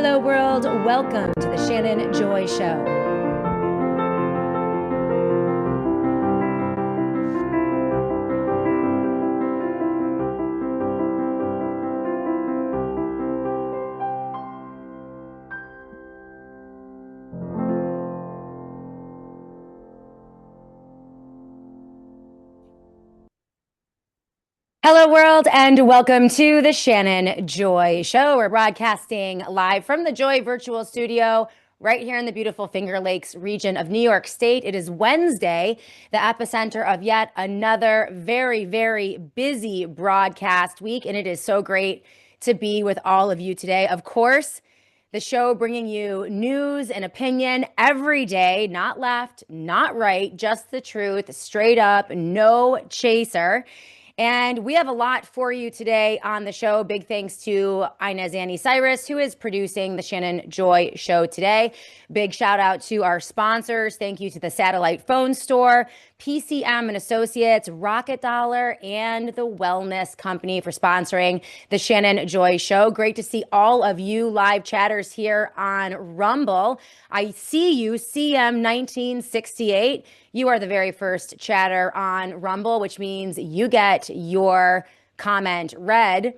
Hello, world. Welcome to the Shannon Joy Show. Hello, world, and welcome to the Shannon Joy Show. We're broadcasting live from the Joy Virtual Studio right here in the beautiful Finger Lakes region of New York State. It is Wednesday, the epicenter of yet another very, very busy broadcast week, and it is so great to be with all of you today. Of course, the show bringing you news and opinion every day, not left, not right, just the truth, straight up, no chaser. And we have a lot for you today on the show. Big thanks to Inez Annie Cyrus, who is producing the Shannon Joy Show today. Big shout out to our sponsors. Thank you to the Satellite Phone Store, PCM and Associates, Rocket Dollar, and the Wellness Company for sponsoring the Shannon Joy Show. Great to see all of you live chatters here on Rumble. I see you, CM1968. You are the very first chatter on Rumble, which means you get your comment read.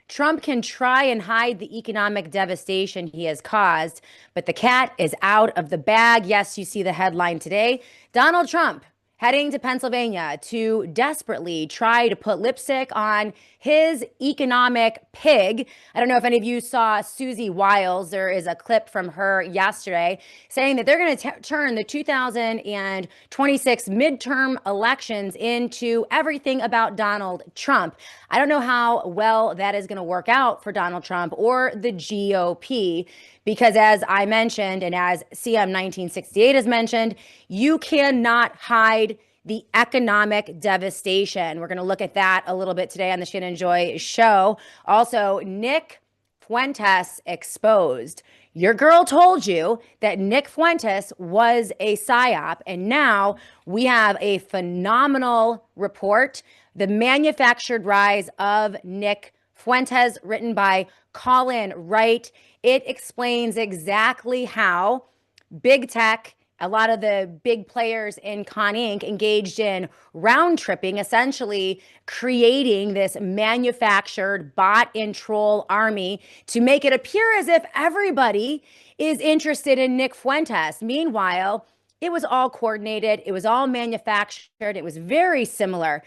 Trump can try and hide the economic devastation he has caused, but the cat is out of the bag. Yes, you see the headline today. Donald Trump heading to Pennsylvania to desperately try to put lipstick on his economic pig. I don't know if any of you saw Susie Wiles. There is a clip from her yesterday saying that they're going to turn the 2026 midterm elections into everything about Donald Trump. I don't know how well that is going to work out for Donald Trump or the GOP. Because as I mentioned, and as CM1968 has mentioned, you cannot hide the economic devastation. We're going to look at that a little bit today on the Shannon Joy Show. Also, Nick Fuentes exposed. Your girl told you that Nick Fuentes was a psyop, and now we have a phenomenal report, The Manufactured Rise of Nick Fuentes, written by Colin Wright. It explains exactly how big tech, a lot of the big players in Con Inc. engaged in round tripping, essentially creating this manufactured bot and troll army to make it appear as if everybody is interested in Nick Fuentes. Meanwhile, it was all coordinated. It was all manufactured. It was very similar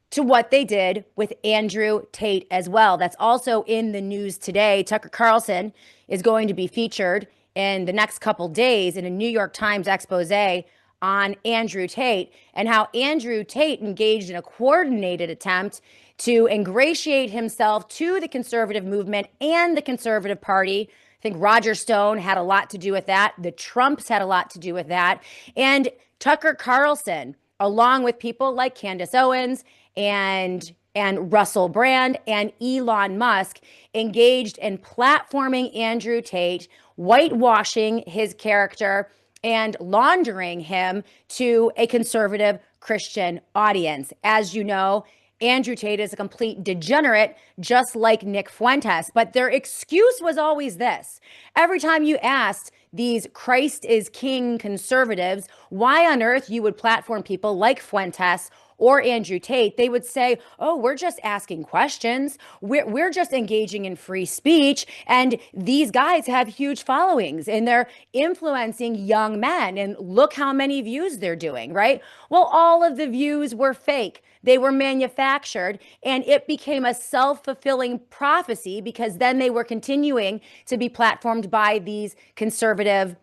to what they did with Andrew Tate as well. That's also in the news today. Tucker Carlson is going to be featured in the next couple days in a New York Times expose on Andrew Tate and how Andrew Tate engaged in a coordinated attempt to ingratiate himself to the conservative movement and the conservative party. I think Roger Stone had a lot to do with that. The Trumps had a lot to do with that. And Tucker Carlson, along with people like Candace Owens and Russell Brand and Elon Musk, engaged in platforming Andrew Tate, whitewashing his character, and laundering him to a conservative Christian audience. As you know, Andrew Tate is a complete degenerate, just like Nick Fuentes. But their excuse was always this. Every time you asked these Christ is King conservatives why on earth you would platform people like Fuentes or Andrew Tate, they would say, oh, we're just asking questions. We're just engaging in free speech. And these guys have huge followings and they're influencing young men. And look how many views they're doing, right? Well, all of the views were fake. They were manufactured, and it became a self-fulfilling prophecy because then they were continuing to be platformed by these conservative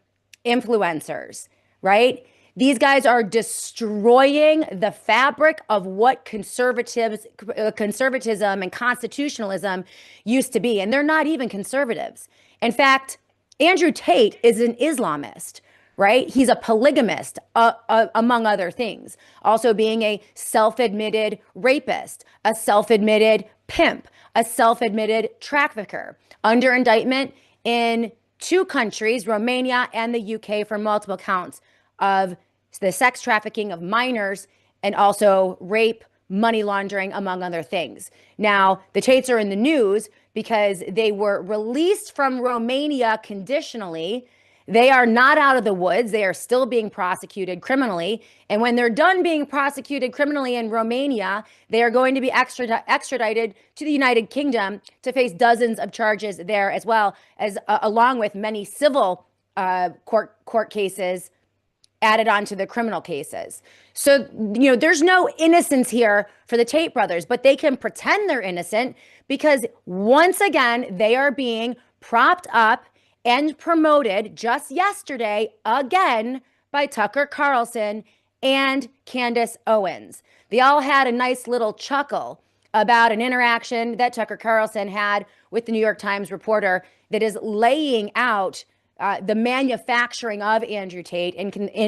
influencers, right? These guys are destroying the fabric of what conservatism and constitutionalism used to be. And they're not even conservatives. In fact, Andrew Tate is an Islamist, right? He's a polygamist, among other things. Also being a self-admitted rapist, a self-admitted pimp, a self-admitted trafficker, under indictment in 2 countries, Romania and the UK, for multiple counts of the sex trafficking of minors and also rape, money laundering, among other things. Now, the Tates are in the news because they were released from Romania conditionally. They are not out of the woods. They are still being prosecuted criminally. And when they're done being prosecuted criminally in Romania, they are going to be extradited to the United Kingdom to face dozens of charges there, as well as along with many civil court cases added on to the criminal cases. So, there's no innocence here for the Tate brothers, but they can pretend they're innocent because once again, they are being propped up and promoted just yesterday again by Tucker Carlson and Candace Owens. They all had a nice little chuckle about an interaction that Tucker Carlson had with the New York Times reporter that is laying out the manufacturing of Andrew Tate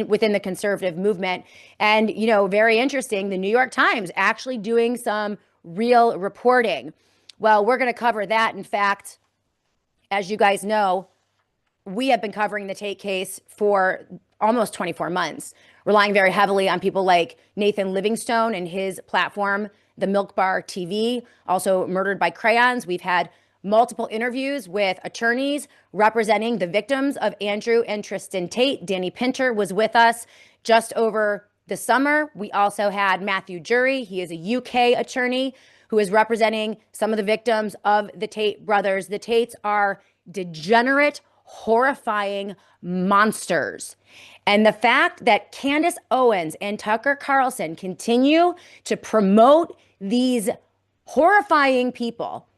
within the conservative movement. And, very interesting, the New York Times actually doing some real reporting. Well, we're going to cover that. In fact, as you guys know, we have been covering the Tate case for almost 24 months, relying very heavily on people like Nathan Livingstone and his platform, the Milk Bar TV, also Murdered by Crayons. We've had multiple interviews with attorneys representing the victims of Andrew and Tristan Tate. Danny Pinter was with us just over the summer. We also had Matthew Jury. He is a UK attorney who is representing some of the victims of the Tate brothers. The Tates are degenerate, horrifying monsters. And the fact that Candace Owens and Tucker Carlson continue to promote these horrifying people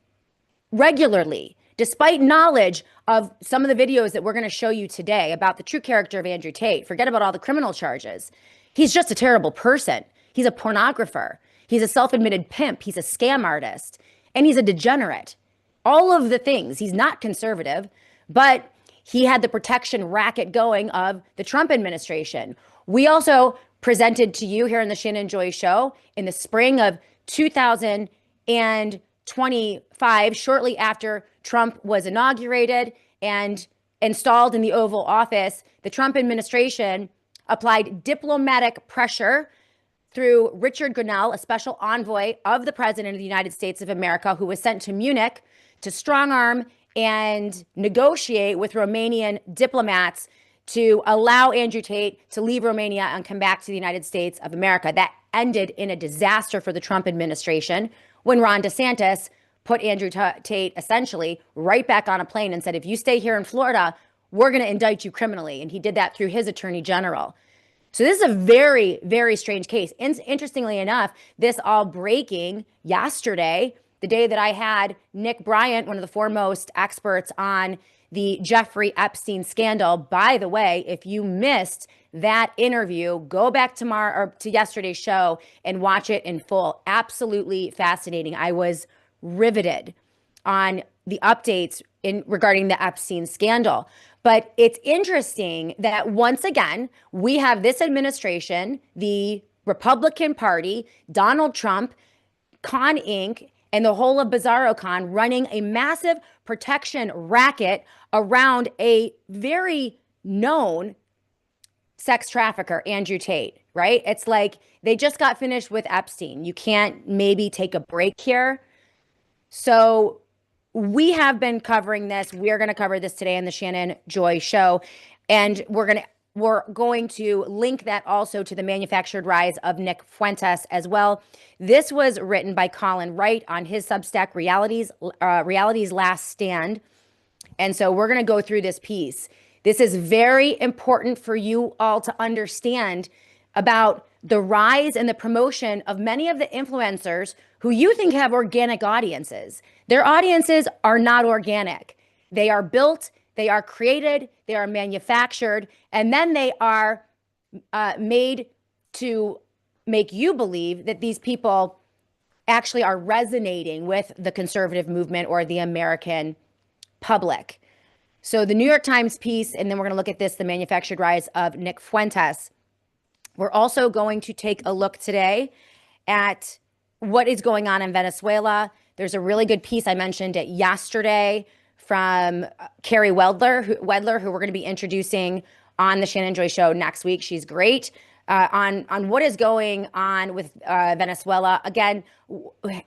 regularly, despite knowledge of some of the videos that we're going to show you today about the true character of Andrew Tate. Forget about all the criminal charges. He's just a terrible person. He's a pornographer. He's a self-admitted pimp. He's a scam artist. And he's a degenerate. All of the things. He's not conservative, but he had the protection racket going of the Trump administration. We also presented to you here in the Shannon Joy Show in the spring of 2025, shortly after Trump was inaugurated and installed in the Oval Office, the Trump administration applied diplomatic pressure through Richard Grenell, a special envoy of the President of the United States of America, who was sent to Munich to strong-arm and negotiate with Romanian diplomats to allow Andrew Tate to leave Romania and come back to the United States of America. That ended in a disaster for the Trump administration when Ron DeSantis put Andrew Tate essentially right back on a plane and said, if you stay here in Florida, we're going to indict you criminally. And he did that through his attorney general. So this is a very, very strange case. Interestingly enough, this all breaking yesterday, the day that I had Nick Bryant, one of the foremost experts on the Jeffrey Epstein scandal. By the way, if you missed that interview, go back tomorrow or to yesterday's show and watch it in full. Absolutely fascinating. I was riveted on the updates regarding the Epstein scandal. But it's interesting that once again, we have this administration, the Republican Party, Donald Trump, Con Inc., and the whole of BizarroCon running a massive protection racket around a very known sex trafficker, Andrew Tate, right? It's like they just got finished with Epstein. You can't maybe take a break here. So we have been covering this. We're going to cover this today in the Shannon Joy Show. And we're going to link that also to the manufactured rise of Nick Fuentes as well. This was written by Colin Wright on his Substack, Reality's Last Stand. And so we're going to go through this piece. This is very important for you all to understand about the rise and the promotion of many of the influencers who you think have organic audiences. Their audiences are not organic. They are built, they are created, they are manufactured, and then they are made to make you believe that these people actually are resonating with the conservative movement or the American public. So the New York Times piece, and then we're going to look at this, the manufactured rise of Nick Fuentes. We're also going to take a look today at what is going on in Venezuela. There's a really good piece I mentioned it yesterday from Carrie Wedler, who we're going to be introducing on the Shannon Joy Show next week. She's great on what is going on with Venezuela. Again,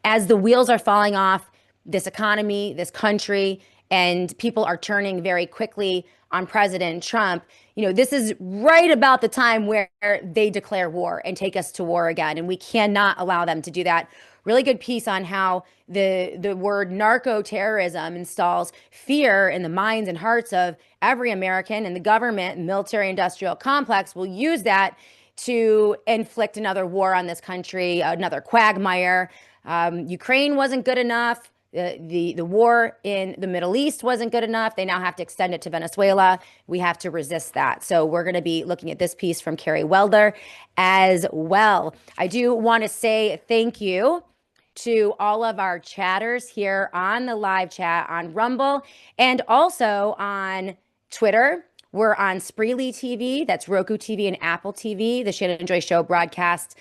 as the wheels are falling off, this economy, this country, and people are turning very quickly on President Trump, this is right about the time where they declare war and take us to war again. And we cannot allow them to do that. Really good piece on how the word narco-terrorism installs fear in the minds and hearts of every American, and the government, military-industrial complex will use that to inflict another war on this country, another quagmire. Ukraine wasn't good enough. The war in the Middle East wasn't good enough. They now have to extend it to Venezuela. We have to resist that. So we're going to be looking at this piece from Carrie Welder as well. I do want to say thank you to all of our chatters here on the live chat on Rumble and also on Twitter. We're on Spreely TV, that's Roku TV and Apple TV. The Shannon and Joy Show broadcasts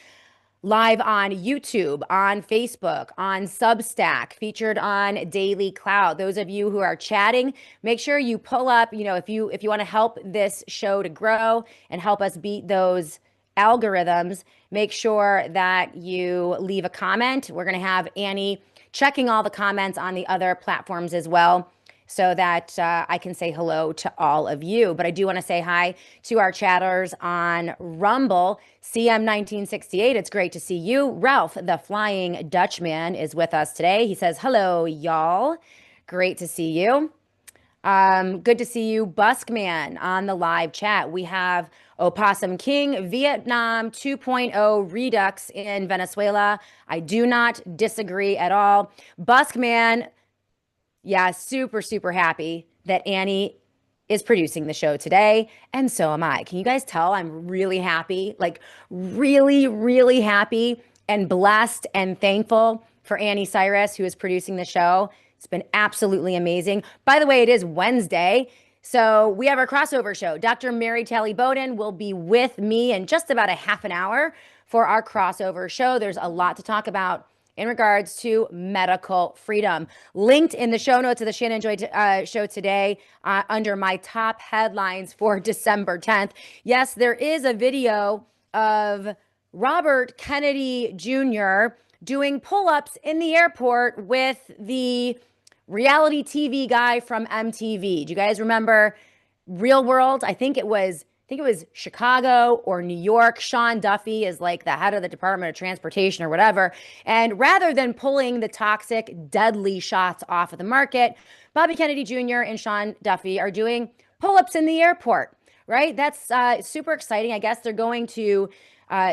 live on YouTube, on Facebook, on Substack, featured on Daily Cloud. Those of you who are chatting, make sure you pull up, if you want to help this show to grow and help us beat those algorithms, make sure that you leave a comment. We're going to have Annie checking all the comments on the other platforms as well, so that I can say hello to all of you. But I do want to say hi to our chatters on Rumble. CM1968, it's great to see you. Ralph, the Flying Dutchman, is with us today. He says, hello, y'all. Great to see you. Good to see you, Buskman, on the live chat. We have Opossum King, Vietnam 2.0 Redux in Venezuela. I do not disagree at all. Buskman, yeah, super, super happy that Annie is producing the show today. And so am I. Can you guys tell I'm really happy, like really, really happy and blessed and thankful for Annie Cyrus, who is producing the show. It's been absolutely amazing. By the way, it is Wednesday, so we have our crossover show. Dr. Mary Talley Bowden will be with me in just about a half an hour for our crossover show. There's a lot to talk about in regards to medical freedom. Linked in the show notes of the Shannon Joy show today under my top headlines for December 10th. Yes, there is a video of Robert Kennedy Jr. doing pull-ups in the airport with the reality TV guy from MTV. Do you guys remember Real World? I think it was Chicago or New York. Sean Duffy is like the head of the Department of Transportation or whatever. And rather than pulling the toxic, deadly shots off of the market, Bobby Kennedy Jr. and Sean Duffy are doing pull-ups in the airport, right? That's super exciting. I guess they're going to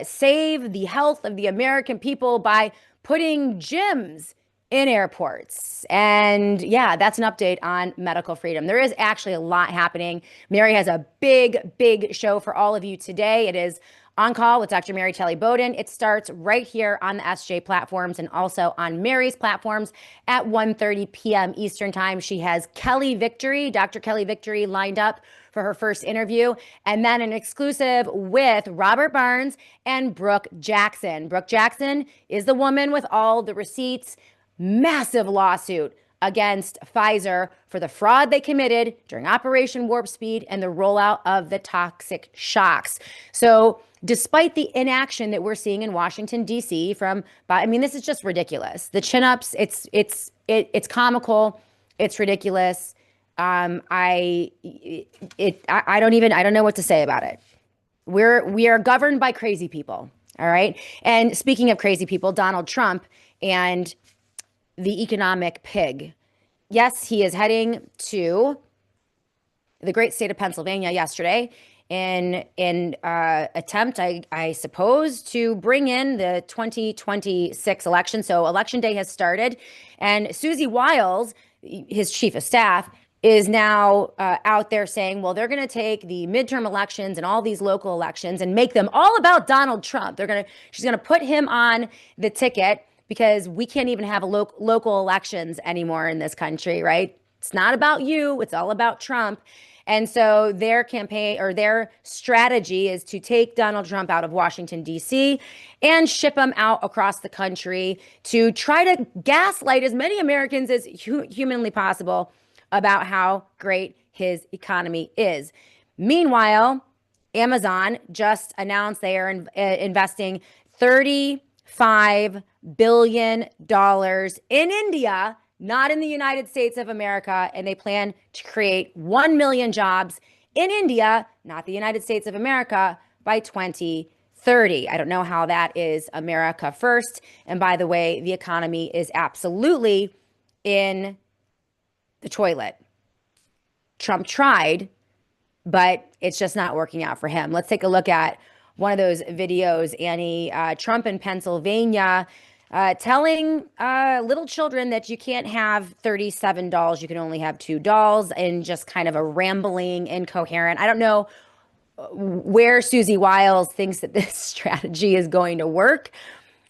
save the health of the American people by putting gyms in airports. And yeah, that's an update on medical freedom. There is actually a lot happening. Mary has a big, big show for all of you today. It is On Call with Dr. Mary Talley Bowden. It starts right here on the SJ platforms and also on Mary's platforms at 1:30 p.m. Eastern time. She has Kelly Victory, Dr. Kelly Victory, lined up for her first interview, and then an exclusive with Robert Barnes and Brooke Jackson. Brooke Jackson is the woman with all the receipts. Massive lawsuit against Pfizer for the fraud they committed during Operation Warp Speed and the rollout of the toxic shocks. So despite the inaction that we're seeing in Washington, D.C. this is just ridiculous. The chin-ups, it's comical. It's ridiculous. I don't know what to say about it. We are governed by crazy people. All right. And speaking of crazy people, Donald Trump and the economic pig. Yes, he is heading to the great state of Pennsylvania yesterday in attempt, I suppose, to bring in the 2026 election. So election day has started, and Susie Wiles, his chief of staff, is now out there saying, well, they're going to take the midterm elections and all these local elections and make them all about Donald Trump. She's going to put him on the ticket, because we can't even have local elections anymore in this country, right? It's not about you. It's all about Trump. And so their campaign or their strategy is to take Donald Trump out of Washington, D.C. and ship him out across the country to try to gaslight as many Americans as humanly possible about how great his economy is. Meanwhile, Amazon just announced they are investing $35 billion in India, not in the United States of America, and they plan to create 1 million jobs in India, not the United States of America, by 2030. I don't know how that is America first. And by the way, the economy is absolutely in the toilet. Trump tried, but it's just not working out for him. Let's take a look at one of those videos, Annie. Trump in Pennsylvania telling little children that you can't have 37 dolls, you can only have 2 dolls, and just kind of a rambling, incoherent. I don't know where Susie Wiles thinks that this strategy is going to work.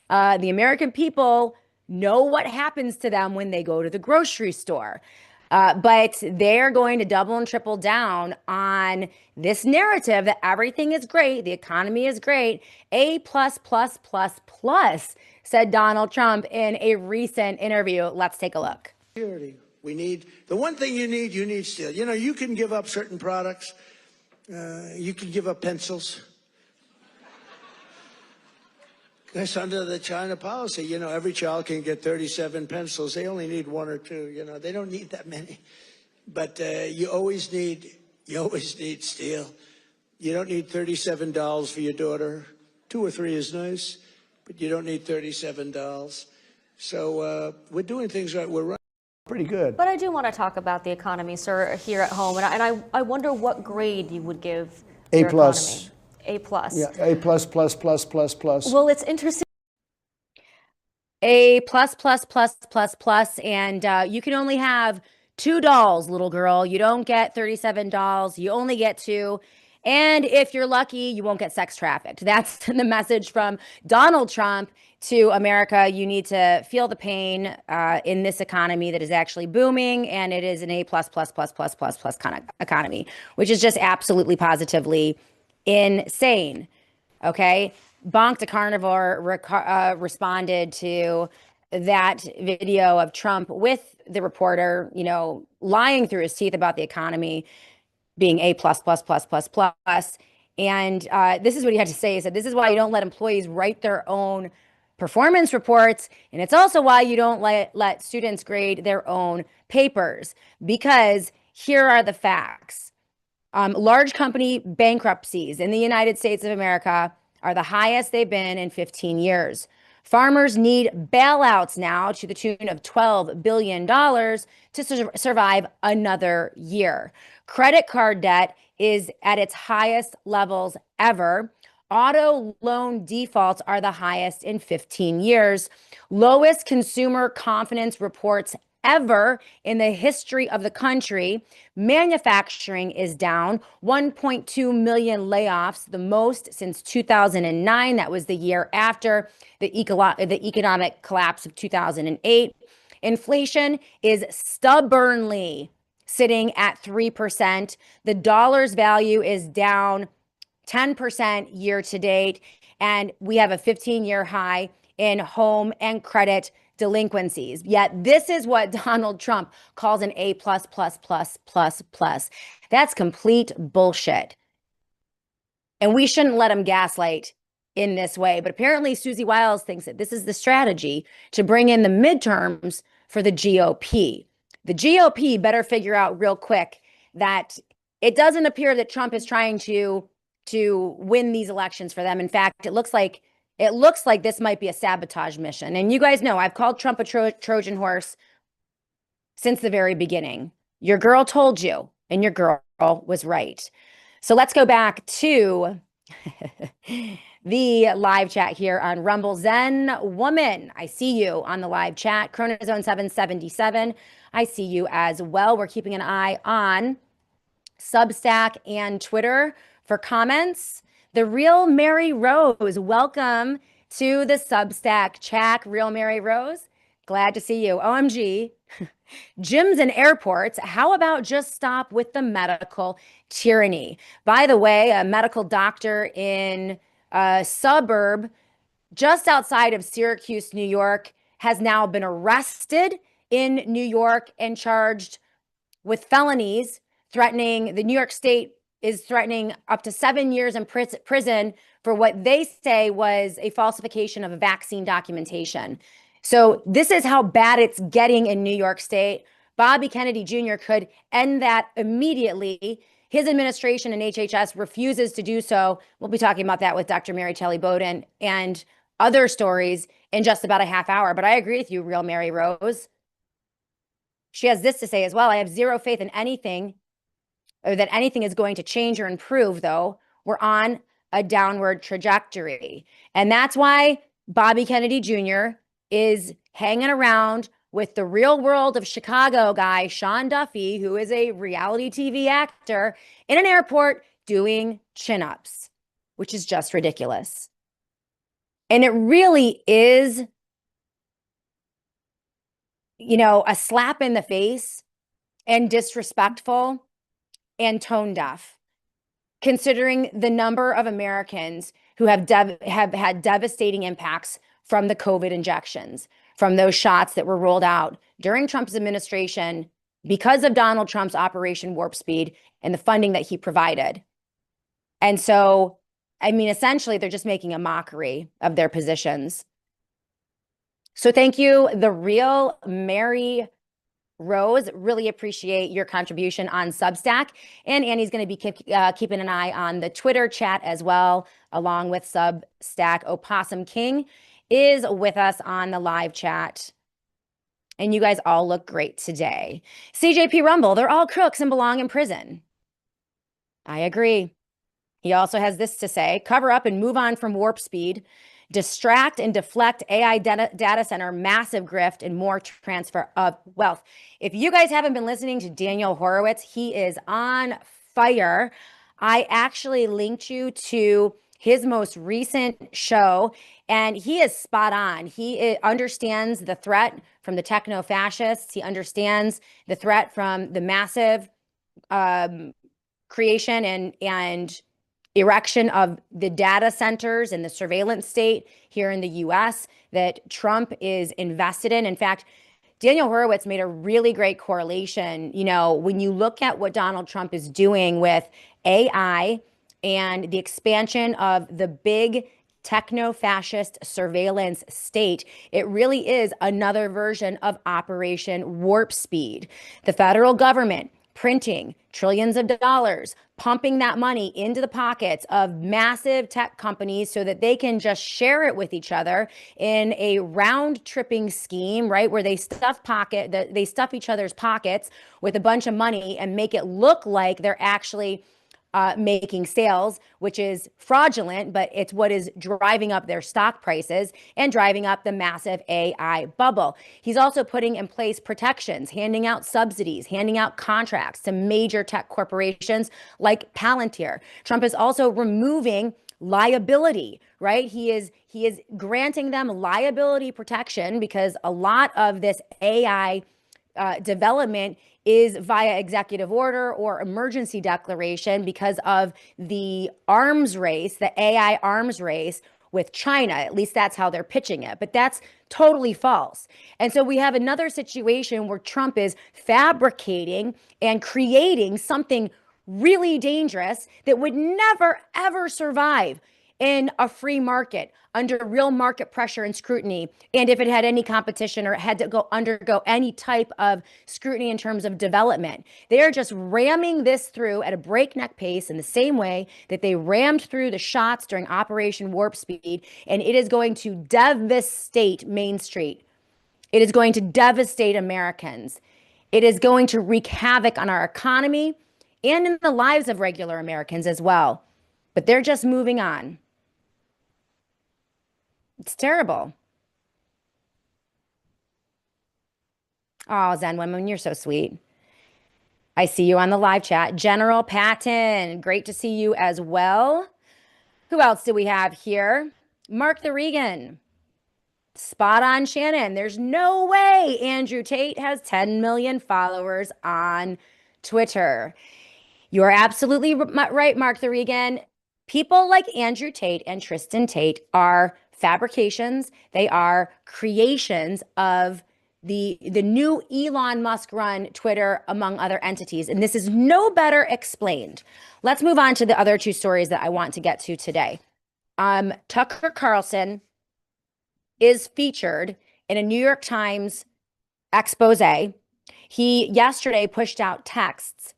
The American people know what happens to them when they go to the grocery store. But they're going to double and triple down on this narrative that everything is great, the economy is great. A plus plus plus plus, said Donald Trump in a recent interview. Let's take a look. We need the one thing you need steel. You know, you can give up certain products. You can give up pencils. That's under the China policy. You know, every child can get 37 pencils. They only need 1 or 2. You know, they don't need that many. But you always need steel. You don't need 37 dolls for your daughter. 2 or 3 is nice, but you don't need 37 dolls. So we're doing things right. We're running pretty good. But I do want to talk about the economy, sir, here at home, and I wonder what grade you would give your economy. A plus. Yeah, A plus plus plus plus plus. Well, it's interesting. A plus plus plus plus plus, and you can only have 2 dolls, little girl. You don't get 37 dolls. You only get 2. And if you're lucky, you won't get sex trafficked. That's the message from Donald Trump to America. You need to feel the pain in this economy that is actually booming, and it is an A plus plus plus plus plus plus kind of economy, which is just absolutely positively insane. Okay. Bonk the Carnivore responded to that video of Trump with the reporter, you know, lying through his teeth about the economy being A plus plus plus plus plus. And this is what he had to say. He said, this is why you don't let employees write their own performance reports. And it's also why you don't let students grade their own papers, because here are the facts. Large company bankruptcies in the United States of America are the highest they've been in 15 years. Farmers need bailouts now to the tune of $12 billion to survive another year. Credit card debt is at its highest levels ever. Auto loan defaults are the highest in 15 years. Lowest consumer confidence reports ever in the history of the country. Manufacturing is down. 1.2 million layoffs, the most since 2009. That was the year after the economic collapse of 2008. Inflation is stubbornly sitting at 3%. The dollar's value is down 10% year to date. And we have a 15-year high in home and credit delinquencies. Yet this is what Donald Trump calls an A plus plus plus plus plus. That's complete bullshit. And we shouldn't let him gaslight in this way. But apparently Susie Wiles thinks that this is the strategy to bring in the midterms for the GOP. The GOP better figure out real quick that it doesn't appear that Trump is trying to win these elections for them. In fact, it looks like this might be a sabotage mission. And you guys know I've called Trump a Trojan horse since the very beginning. Your girl told you, and your girl was right. So let's go back to the live chat here on Rumble. Zen Woman, I see you on the live chat. Chronozone 777, I see you as well. We're keeping an eye on Substack and Twitter for comments. The Real Mary Rose, welcome to the Substack chat. Real Mary Rose, glad to see you. OMG, gyms and airports, how about just stop with the medical tyranny? By the way, a medical doctor in a suburb just outside of Syracuse, New York, has now been arrested in New York and charged with felonies, threatening the New York State is threatening up to 7 years in prison for what they say was a falsification of a vaccine documentation. So this is how bad it's getting in New York State. Bobby Kennedy Jr. could end that immediately. His administration and HHS refuses to do so. We'll be talking about that with Dr. Mary Kelly Bowden and other stories in just about a half hour. But I agree with you, Real Mary Rose. She has this to say as well. I have zero faith in anything, or that anything is going to change or improve, though. We're on a downward trajectory. And that's why Bobby Kennedy Jr. is hanging around with the Real World of Chicago guy, Sean Duffy, who is a reality TV actor, in an airport doing chin-ups, which is just ridiculous. And it really is, a slap in the face and disrespectful and tone deaf, considering the number of Americans who have had devastating impacts from the COVID injections, from those shots that were rolled out during Trump's administration because of Donald Trump's Operation Warp Speed and the funding that he provided. And so, essentially, they're just making a mockery of their positions. So thank you, the Real Mary Rose. Really appreciate your contribution on Substack. And Annie's going to be keeping an eye on the Twitter chat as well, along with Substack. Opossum King is with us on the live chat. And you guys all look great today. CJP Rumble, they're all crooks and belong in prison. I agree. He also has this to say: cover up and move on from Warp Speed. Distract and deflect AI data center, massive grift, and more transfer of wealth. If you guys haven't been listening to Daniel Horowitz, he is on fire. I actually linked you to his most recent show, and he is spot on. He understands the threat from the techno-fascists. He understands the threat from the massive creation and erection of the data centers and the surveillance state here in the US that Trump is invested in. In fact, Daniel Horowitz made a really great correlation. When you look at what Donald Trump is doing with AI and the expansion of the big techno-fascist surveillance state, it really is another version of Operation Warp Speed. The federal government printing trillions of dollars, pumping that money into the pockets of massive tech companies so that they can just share it with each other in a round-tripping scheme, right? Where they stuff each other's pockets with a bunch of money and make it look like they're actually making sales, which is fraudulent, but it's what is driving up their stock prices and driving up the massive AI bubble. He's also putting in place protections, handing out subsidies, handing out contracts to major tech corporations like Palantir. Trump is also removing liability, right? He is granting them liability protection because a lot of this AI development is via executive order or emergency declaration because of the arms race, the AI arms race with China. At least that's how they're pitching it. But that's totally false. And so we have another situation where Trump is fabricating and creating something really dangerous that would never, ever survive in a free market under real market pressure and scrutiny. And if it had any competition or had to undergo any type of scrutiny in terms of development, they are just ramming this through at a breakneck pace in the same way that they rammed through the shots during Operation Warp Speed. And it is going to devastate Main Street. It is going to devastate Americans. It is going to wreak havoc on our economy and in the lives of regular Americans as well. But they're just moving on. It's terrible. Oh, Zen Woman, you're so sweet. I see you on the live chat. General Patton, great to see you as well. Who else do we have here? Mark the Regan. Spot on, Shannon. There's no way Andrew Tate has 10 million followers on Twitter. You are absolutely right, Mark the Regan. People like Andrew Tate and Tristan Tate are fabrications. They are creations of the new Elon Musk run Twitter, among other entities. And this is no better explained. Let's move on to the other two stories that I want to get to today. Tucker Carlson is featured in a New York Times expose. He yesterday pushed out text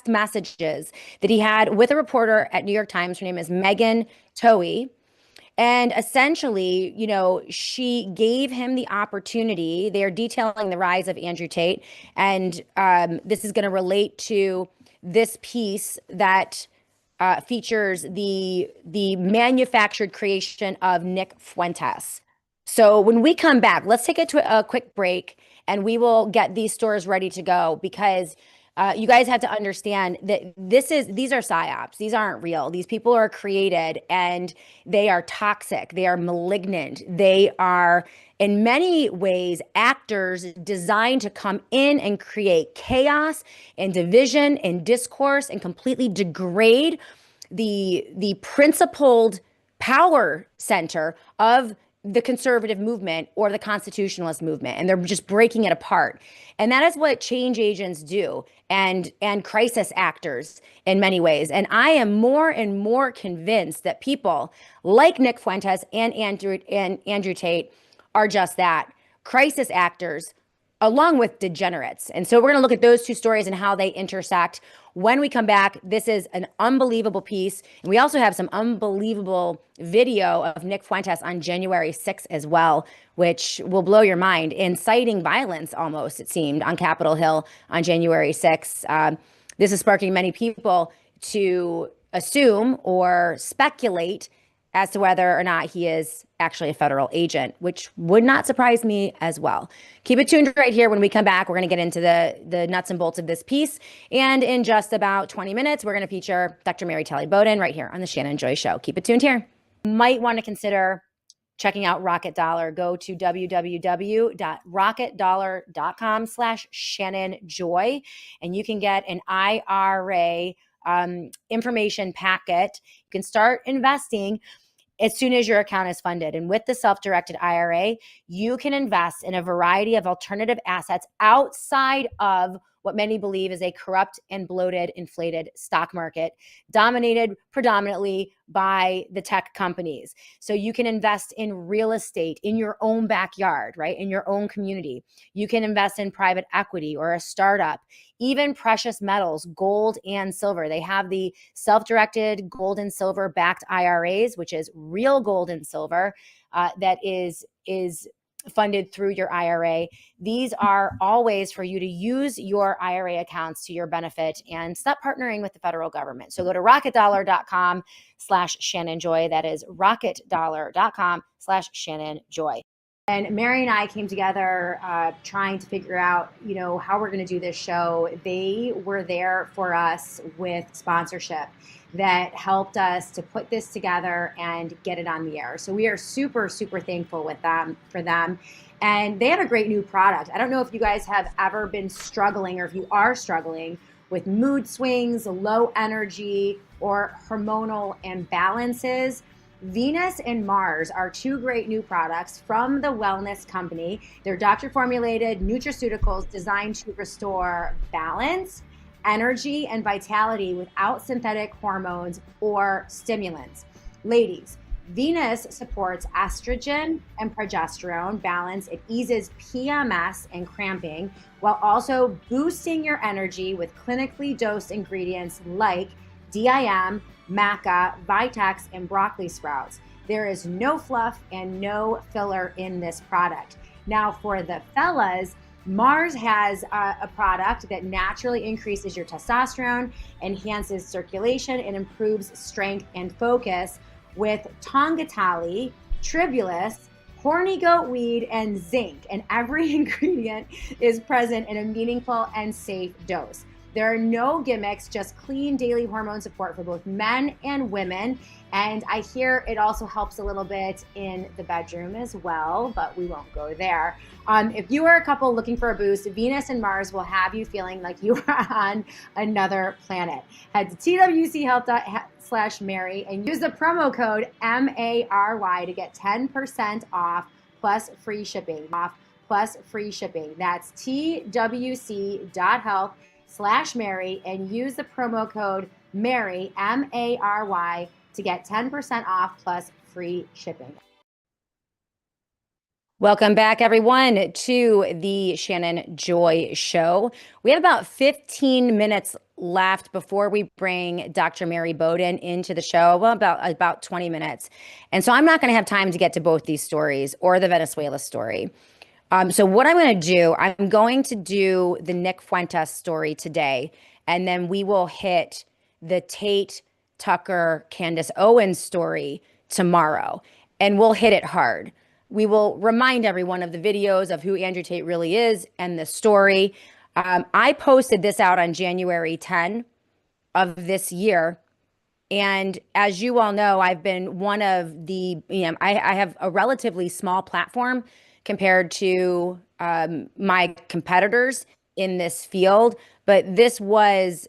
messages that he had with a reporter at New York Times. Her name is Megan Towie. And essentially, she gave him the opportunity. They are detailing the rise of Andrew Tate. And this is going to relate to this piece that features the manufactured creation of Nick Fuentes. So when we come back, let's take it to a quick break and we will get these stores ready to go because you guys have to understand that these are psyops. These aren't real. These people are created and they are toxic. They are malignant. They are in many ways actors designed to come in and create chaos and division and discourse and completely degrade the principled power center of the conservative movement or the constitutionalist movement, and they're just breaking it apart. And that is what change agents do, and crisis actors in many ways. And I am more and more convinced that people like Nick Fuentes and Andrew Tate are just that, crisis actors along with degenerates. And so we're going to look at those two stories and how they intersect. When we come back, this is an unbelievable piece. And we also have some unbelievable video of Nick Fuentes on January 6th as well, which will blow your mind, inciting violence almost, it seemed, on Capitol Hill on January 6th. This is sparking many people to assume or speculate as to whether or not he is actually a federal agent, which would not surprise me as well. Keep it tuned right here. When we come back, we're going to get into the nuts and bolts of this piece. And in just about 20 minutes, we're going to feature Dr. Mary Talley Bowden right here on the Shannon Joy Show. Keep it tuned here. You might want to consider checking out Rocket Dollar. Go to www.rocketdollar.com/Shannon Joy, and you can get an IRA information packet. You can start investing as soon as your account is funded. And with the self-directed IRA, you can invest in a variety of alternative assets outside of what many believe is a corrupt and bloated, inflated stock market dominated predominantly by the tech companies. So you can invest in real estate in your own backyard, right? In your own community. You can invest in private equity or a startup, even precious metals, gold and silver. They have the self-directed gold and silver backed IRAs, which is real gold and silver that is funded through your IRA. These are all ways for you to use your IRA accounts to your benefit and stop partnering with the federal government. So go to rocketdollar.com/Shannon Joy. That is rocketdollar.com/Shannon Joy. And Mary and I came together trying to figure out, how we're going to do this show. They were there for us with sponsorship that helped us to put this together and get it on the air. So we are super, super thankful for them. And they have a great new product. I don't know if you guys have ever been struggling or if you are struggling with mood swings, low energy, or hormonal imbalances. Venus and Mars are two great new products from the Wellness Company. They're doctor-formulated nutraceuticals designed to restore balance, energy, and vitality without synthetic hormones or stimulants. Ladies, Venus supports estrogen and progesterone balance. It eases PMS and cramping while also boosting your energy with clinically dosed ingredients like DIM, maca, Vitex, and broccoli sprouts. There is no fluff and no filler in this product. Now for the fellas, Mars has a product that naturally increases your testosterone, enhances circulation, and improves strength and focus with tongatali, tribulus, horny goat weed, and zinc. And every ingredient is present in a meaningful and safe dose. There are no gimmicks, just clean daily hormone support for both men and women. And I hear it also helps a little bit in the bedroom as well, but we won't go there. If you are a couple looking for a boost, Venus and Mars will have you feeling like you are on another planet. Head to twchealth.com/Mary and use the promo code MARY to get 10% off plus free shipping. That's twc.health/Mary and use the promo code MARY, MARY, to get 10% off plus free shipping. Welcome back, everyone, to the Shannon Joy Show. We have about 15 minutes left before we bring Dr. Mary Bowden into the show. Well, about 20 minutes. And so I'm not going to have time to get to both these stories or the Venezuela story. So what I'm going to do, I'm going to do the Nick Fuentes story today, and then we will hit the Tate, Tucker, Candace Owens story tomorrow, and we'll hit it hard. We will remind everyone of the videos of who Andrew Tate really is and the story. I posted this out on January 10 of this year. And as you all know, I've been one of the, I have a relatively small platform compared to my competitors in this field. But this was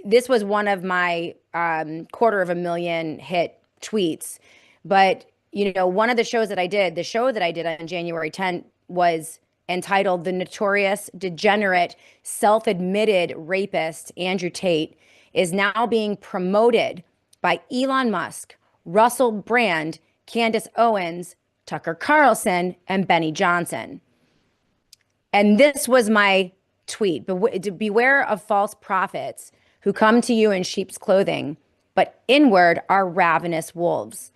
one of my 250,000 hit tweets. But one of the shows that I did, the show that I did on January 10th was entitled "The Notorious, Degenerate, Self-Admitted Rapist Andrew Tate is now being promoted by Elon Musk, Russell Brand, Candace Owens, Tucker Carlson, and Benny Johnson." And this was my tweet: "Beware of false prophets who come to you in sheep's clothing, but inward are ravenous wolves."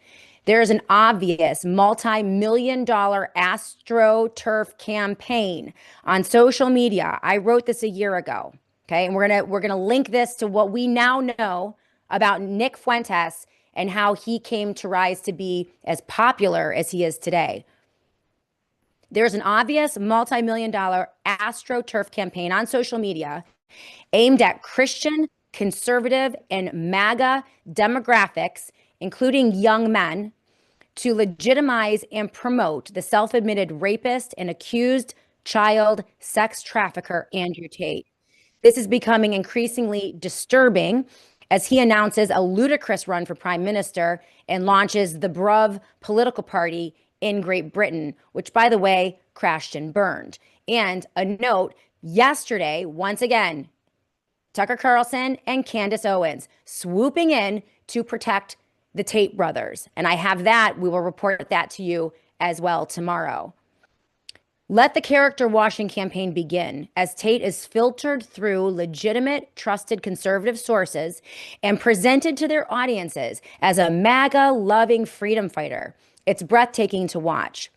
There is an obvious multi-million-dollar AstroTurf campaign on social media. I wrote this a year ago, okay? And we're gonna link this to what we now know about Nick Fuentes and how he came to rise to be as popular as he is today. There's an obvious multi-million-dollar AstroTurf campaign on social media aimed at Christian, conservative, and MAGA demographics, including young men, to legitimize and promote the self-admitted rapist and accused child sex trafficker Andrew Tate. This is becoming increasingly disturbing as he announces a ludicrous run for prime minister and launches the Bruv political party in Great Britain, which, by the way, crashed and burned. And a note, yesterday, once again, Tucker Carlson and Candace Owens swooping in to protect the Tate brothers. And I have that. We will report that to you as well tomorrow. Let the character washing campaign begin as Tate is filtered through legitimate, trusted conservative sources and presented to their audiences as a MAGA loving freedom fighter. It's breathtaking to watch.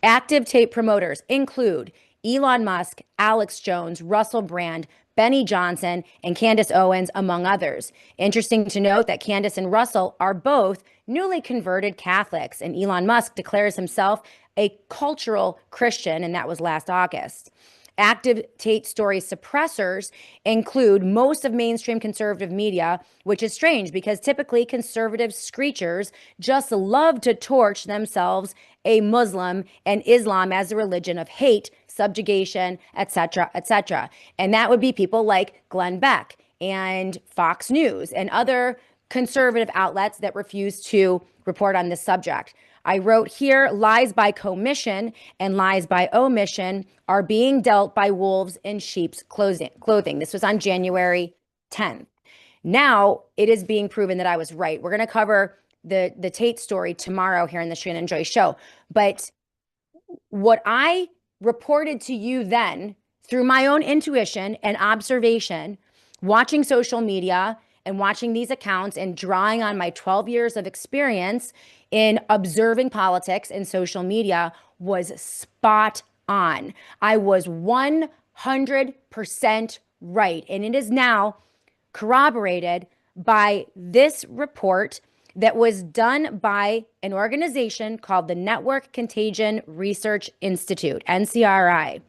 Active Tate promoters include Elon Musk, Alex Jones, Russell Brand, Benny Johnson, and Candace Owens, among others. Interesting to note that Candace and Russell are both newly converted Catholics, and Elon Musk declares himself a cultural Christian, and that was last August. Active Tate story suppressors include most of mainstream conservative media, which is strange because typically conservative screechers just love to torch themselves a Muslim and Islam as a religion of hate, subjugation, etc., etc. And that would be people like Glenn Beck and Fox News and other conservative outlets that refuse to report on this subject. I wrote here, lies by commission and lies by omission are being dealt by wolves in sheep's clothing. This was on January 10th. Now it is being proven that I was right. We're going to cover the Tate story tomorrow here in the Shannon Joy Show. But what I reported to you then through my own intuition and observation, watching social media and watching these accounts and drawing on my 12 years of experience in observing politics and social media was spot on. I was 100% right. And it is now corroborated by this report that was done by an organization called the Network Contagion Research Institute, NCRI.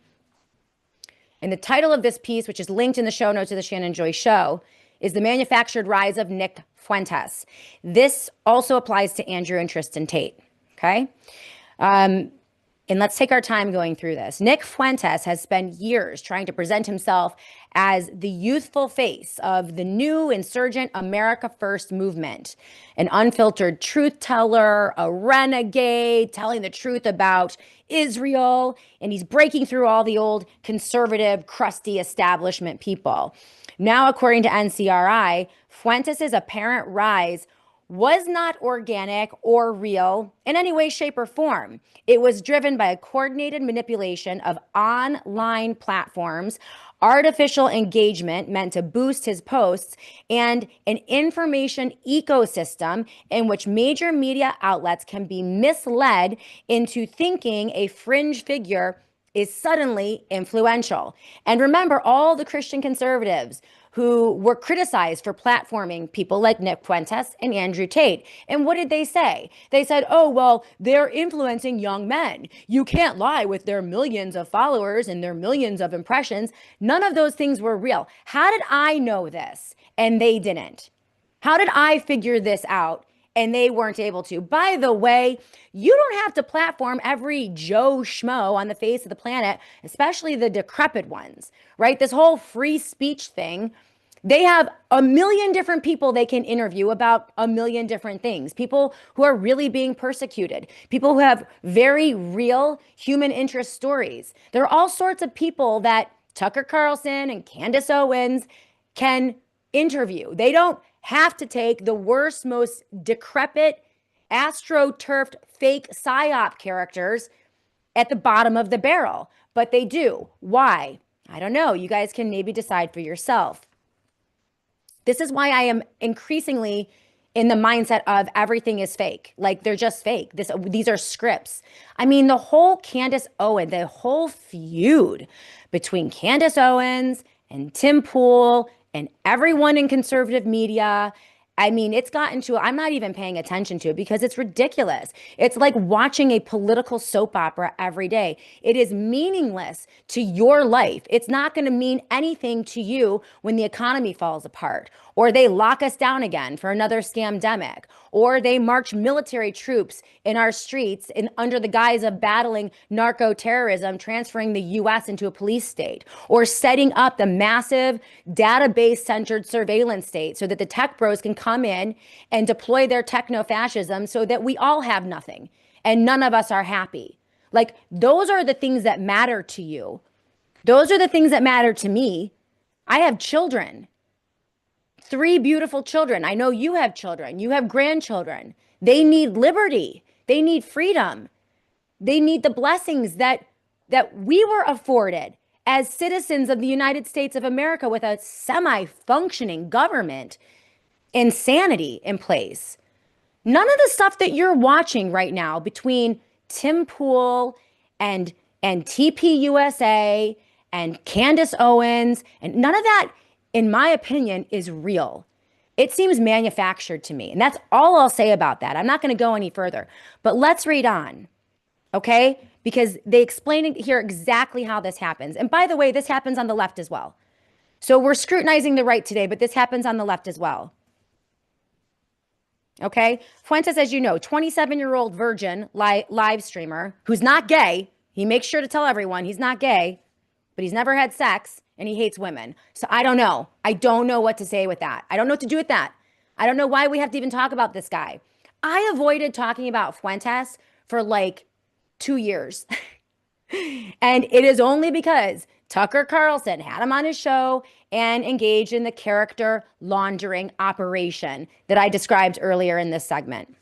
And the title of this piece, which is linked in the show notes of the Shannon Joy Show, is "The Manufactured Rise of Nick Fuentes." This also applies to Andrew and Tristan Tate, okay? And let's take our time going through this. Nick Fuentes has spent years trying to present himself as the youthful face of the new insurgent America First movement, an unfiltered truth teller, a renegade, telling the truth about Israel, and he's breaking through all the old conservative, crusty establishment people. Now, according to NCRI, Fuentes' apparent rise was not organic or real in any way, shape, or form. It was driven by a coordinated manipulation of online platforms, artificial engagement meant to boost his posts, and an information ecosystem in which major media outlets can be misled into thinking a fringe figure is suddenly influential. And remember, all the Christian conservatives who were criticized for platforming people like Nick Fuentes and Andrew Tate. And what did they say? They said, oh, well, they're influencing young men. You can't lie with their millions of followers and their millions of impressions. None of those things were real. How did I know this and they didn't? How did I figure this out and they weren't able to? By the way, you don't have to platform every Joe Schmo on the face of the planet, especially the decrepit ones, right? This whole free speech thing, they have a million different people they can interview about a million different things. People who are really being persecuted, people who have very real human interest stories. There are all sorts of people that Tucker Carlson and Candace Owens can interview. They don't have to take the worst, most decrepit, astroturfed, fake psyop characters at the bottom of the barrel, but they do. Why? I don't know. You guys can maybe decide for yourself. This is why I am increasingly in the mindset of everything is fake. Like they're just fake. These are scripts. I mean, the whole Candace Owens, the whole feud between Candace Owens and Tim Pool and everyone in conservative media. I mean, it's gotten to, I'm not even paying attention to it because it's ridiculous. It's like watching a political soap opera every day. It is meaningless to your life. It's not going to mean anything to you when the economy falls apart, or they lock us down again for another scamdemic, or they march military troops in our streets under the guise of battling narco-terrorism, transferring the U.S. into a police state, or setting up the massive database-centered surveillance state so that the tech bros can come in and deploy their techno-fascism so that we all have nothing and none of us are happy. Like, those are the things that matter to you. Those are the things that matter to me. I have children. 3 beautiful children. I know you have children. You have grandchildren. They need liberty. They need freedom. They need the blessings that we were afforded as citizens of the United States of America with a semi-functioning government insanity in place. None of the stuff that you're watching right now between Tim Pool and TPUSA and Candace Owens, and none of that, in my opinion, is real. It seems manufactured to me. And that's all I'll say about that. I'm not going to go any further. But let's read on, okay? Because they explain here exactly how this happens. And by the way, this happens on the left as well. So we're scrutinizing the right today, but this happens on the left as well. Okay? Fuentes, as you know, 27-year-old virgin live streamer who's not gay. He makes sure to tell everyone he's not gay, but he's never had sex. And he hates women. So I don't know. I don't know what to say with that. I don't know what to do with that. I don't know why we have to even talk about this guy. I avoided talking about Fuentes for like 2 years. And it is only because Tucker Carlson had him on his show and engaged in the character laundering operation that I described earlier in this segment.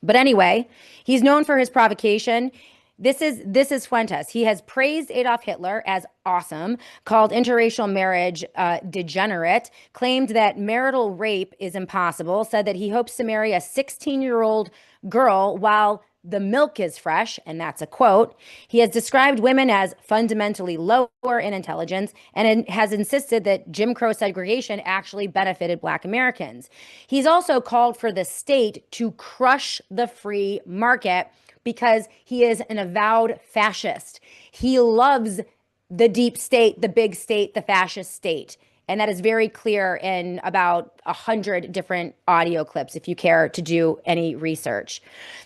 But anyway, he's known for his provocation. This is Fuentes. He has praised Adolf Hitler as awesome, called interracial marriage degenerate, claimed that marital rape is impossible, said that he hopes to marry a 16-year-old girl while the milk is fresh, and that's a quote. He has described women as fundamentally lower in intelligence and has insisted that Jim Crow segregation actually benefited Black Americans. He's also called for the state to crush the free market because he is an avowed fascist. He loves the deep state, the big state, the fascist state. And that is very clear in about 100 different audio clips, if you care to do any research.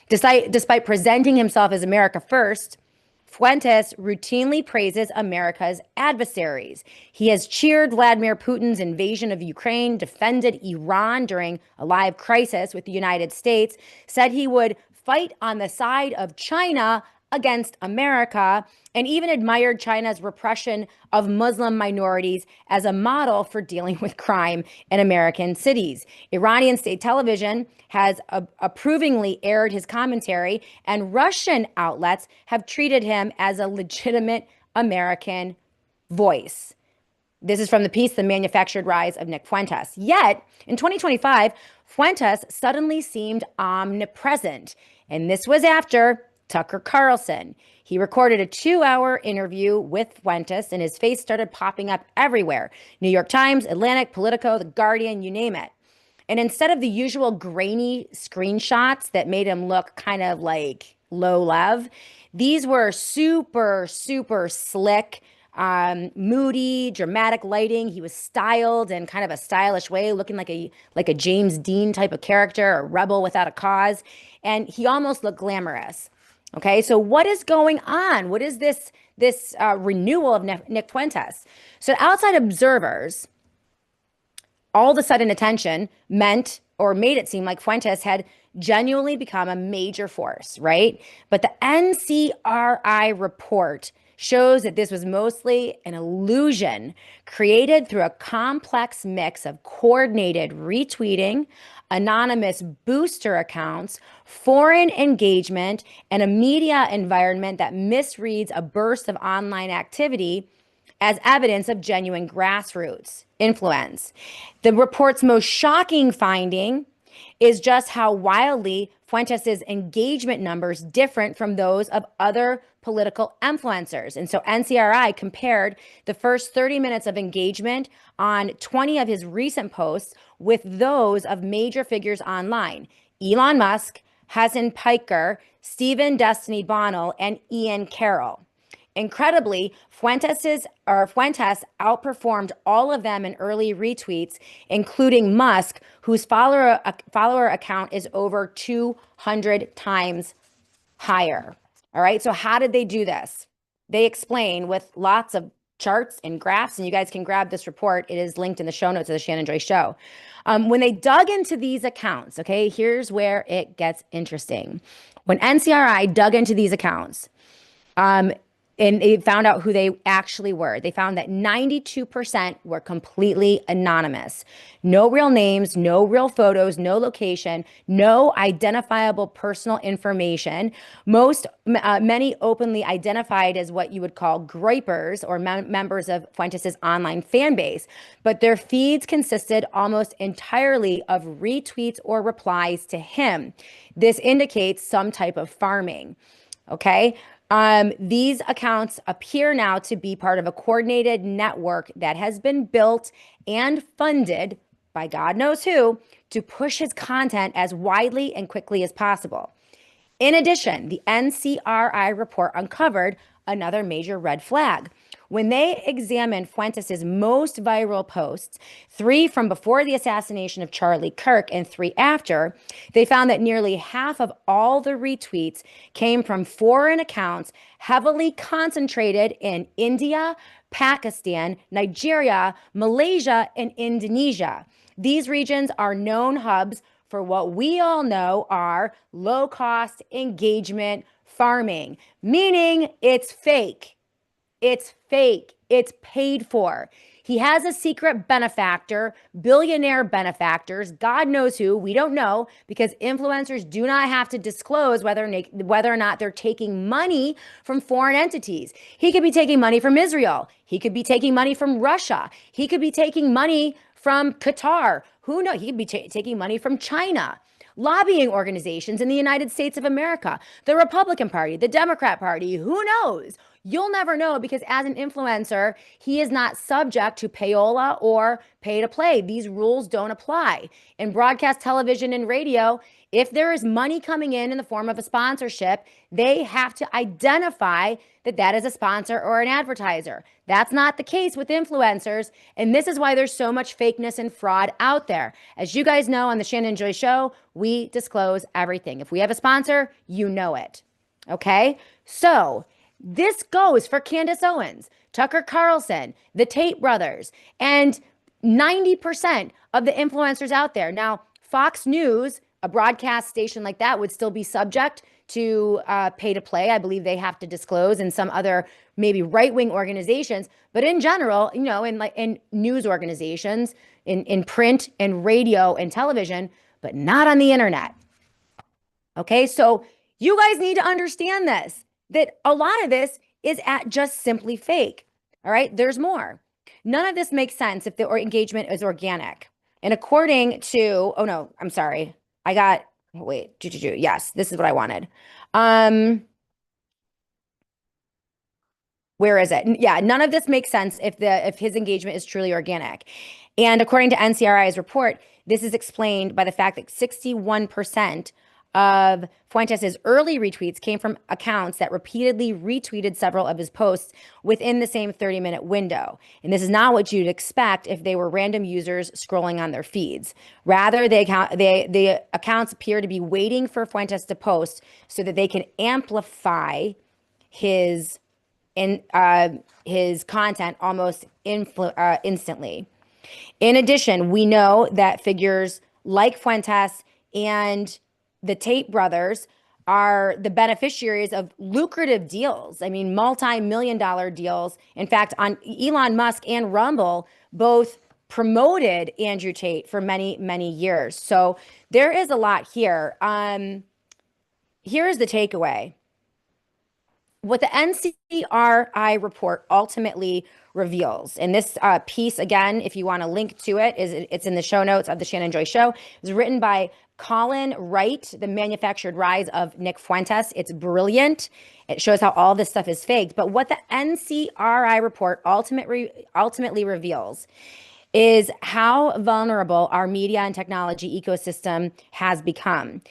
Despite presenting himself as America first, Fuentes routinely praises America's adversaries. He has cheered Vladimir Putin's invasion of Ukraine, defended Iran during a live crisis with the United States, said he would fight on the side of China against America, and even admired China's repression of Muslim minorities as a model for dealing with crime in American cities. Iranian state television has approvingly aired his commentary, and Russian outlets have treated him as a legitimate American voice. This is from the piece, The Manufactured Rise of Nick Fuentes. Yet, in 2025, Fuentes suddenly seemed omnipresent. And this was after Tucker Carlson. He recorded a 2-hour interview with Fuentes, and his face started popping up everywhere. New York Times, Atlantic, Politico, The Guardian, you name it. And instead of the usual grainy screenshots that made him look kind of like low lev, these were super, super slick, moody, dramatic lighting. He was styled in kind of a stylish way, looking like a James Dean type of character, a rebel without a cause. And he almost looked glamorous. Okay, so what is going on? What is this renewal of Nick Fuentes? So outside observers, all of a sudden attention meant or made it seem like Fuentes had genuinely become a major force, right? But the NCRI report shows that this was mostly an illusion created through a complex mix of coordinated retweeting, anonymous booster accounts, foreign engagement, and a media environment that misreads a burst of online activity as evidence of genuine grassroots influence. The report's most shocking finding is just how wildly Fuentes' engagement numbers different from those of other political influencers. And so NCRI compared the first 30 minutes of engagement on 20 of his recent posts with those of major figures online: Elon Musk, Hasan Piker, Stephen Destiny Bonnell, and Ian Carroll. Incredibly, Fuentes outperformed all of them in early retweets, including Musk, whose follower account is over 200 times higher. All right, so how did they do this? They explain with lots of charts and graphs, and you guys can grab this report. It is linked in the show notes of the Shannon Joy Show. When they dug into these accounts, okay, here's where it gets interesting. When NCRI dug into these accounts, and they found out who they actually were. They found that 92% were completely anonymous. No real names, no real photos, no location, no identifiable personal information. Many openly identified as what you would call gripers or members of Fuentes' online fan base, but their feeds consisted almost entirely of retweets or replies to him. This indicates some type of farming, okay? These accounts appear now to be part of a coordinated network that has been built and funded by God knows who to push his content as widely and quickly as possible. In addition, the NCRI report uncovered another major red flag. When they examined Fuentes' most viral posts, 3 from before the assassination of Charlie Kirk and 3 after, they found that nearly half of all the retweets came from foreign accounts heavily concentrated in India, Pakistan, Nigeria, Malaysia, and Indonesia. These regions are known hubs for what we all know are low-cost engagement farming, meaning it's fake. It's fake. It's paid for. He has a secret benefactor, billionaire benefactors, God knows who, we don't know, because influencers do not have to disclose whether or not they're taking money from foreign entities. He could be taking money from Israel. He could be taking money from Russia. He could be taking money from Qatar. Who knows? He could be taking money from China. Lobbying organizations in the United States of America, the Republican Party, the Democrat Party, who knows? You'll never know, because as an influencer, he is not subject to payola or pay to play. These rules don't apply. In broadcast television and radio, if there is money coming in the form of a sponsorship, they have to identify that that is a sponsor or an advertiser. That's not the case with influencers. And this is why there's so much fakeness and fraud out there. As you guys know on the Shannon Joy Show, we disclose everything. If we have a sponsor, you know it. Okay? So this goes for Candace Owens, Tucker Carlson, the Tate brothers, and 90% of the influencers out there. Now, Fox News, a broadcast station like that, would still be subject to pay to play. I believe they have to disclose, and some other maybe right-wing organizations. But in general, in news organizations, in print and radio and television, but not on the internet. Okay, so you guys need to understand this, that a lot of this is just simply fake. All right, there's more. None of this makes sense if the engagement is organic. And according to, oh no, I'm sorry. Yes, this is what I wanted. Where is it? Yeah, none of this makes sense if his engagement is truly organic. And according to NCRI's report, this is explained by the fact that 61% of Fuentes' early retweets came from accounts that repeatedly retweeted several of his posts within the same 30-minute window. And this is not what you'd expect if they were random users scrolling on their feeds. Rather, the accounts appear to be waiting for Fuentes to post so that they can amplify his content almost instantly. In addition, we know that figures like Fuentes and the Tate brothers are the beneficiaries of lucrative deals. I mean, multi-million-dollar deals. In fact, on Elon Musk and Rumble both promoted Andrew Tate for many, many years. So there is a lot here. Here's the takeaway. What the NCRI report ultimately reveals, and this piece, again, if you want to link to it, it's in the show notes of the Shannon Joy Show. It was written by Colin Wright, The Manufactured Rise of Nick Fuentes. It's brilliant. It shows how all this stuff is faked. But what the NCRI report ultimately reveals is how vulnerable our media and technology ecosystem has become.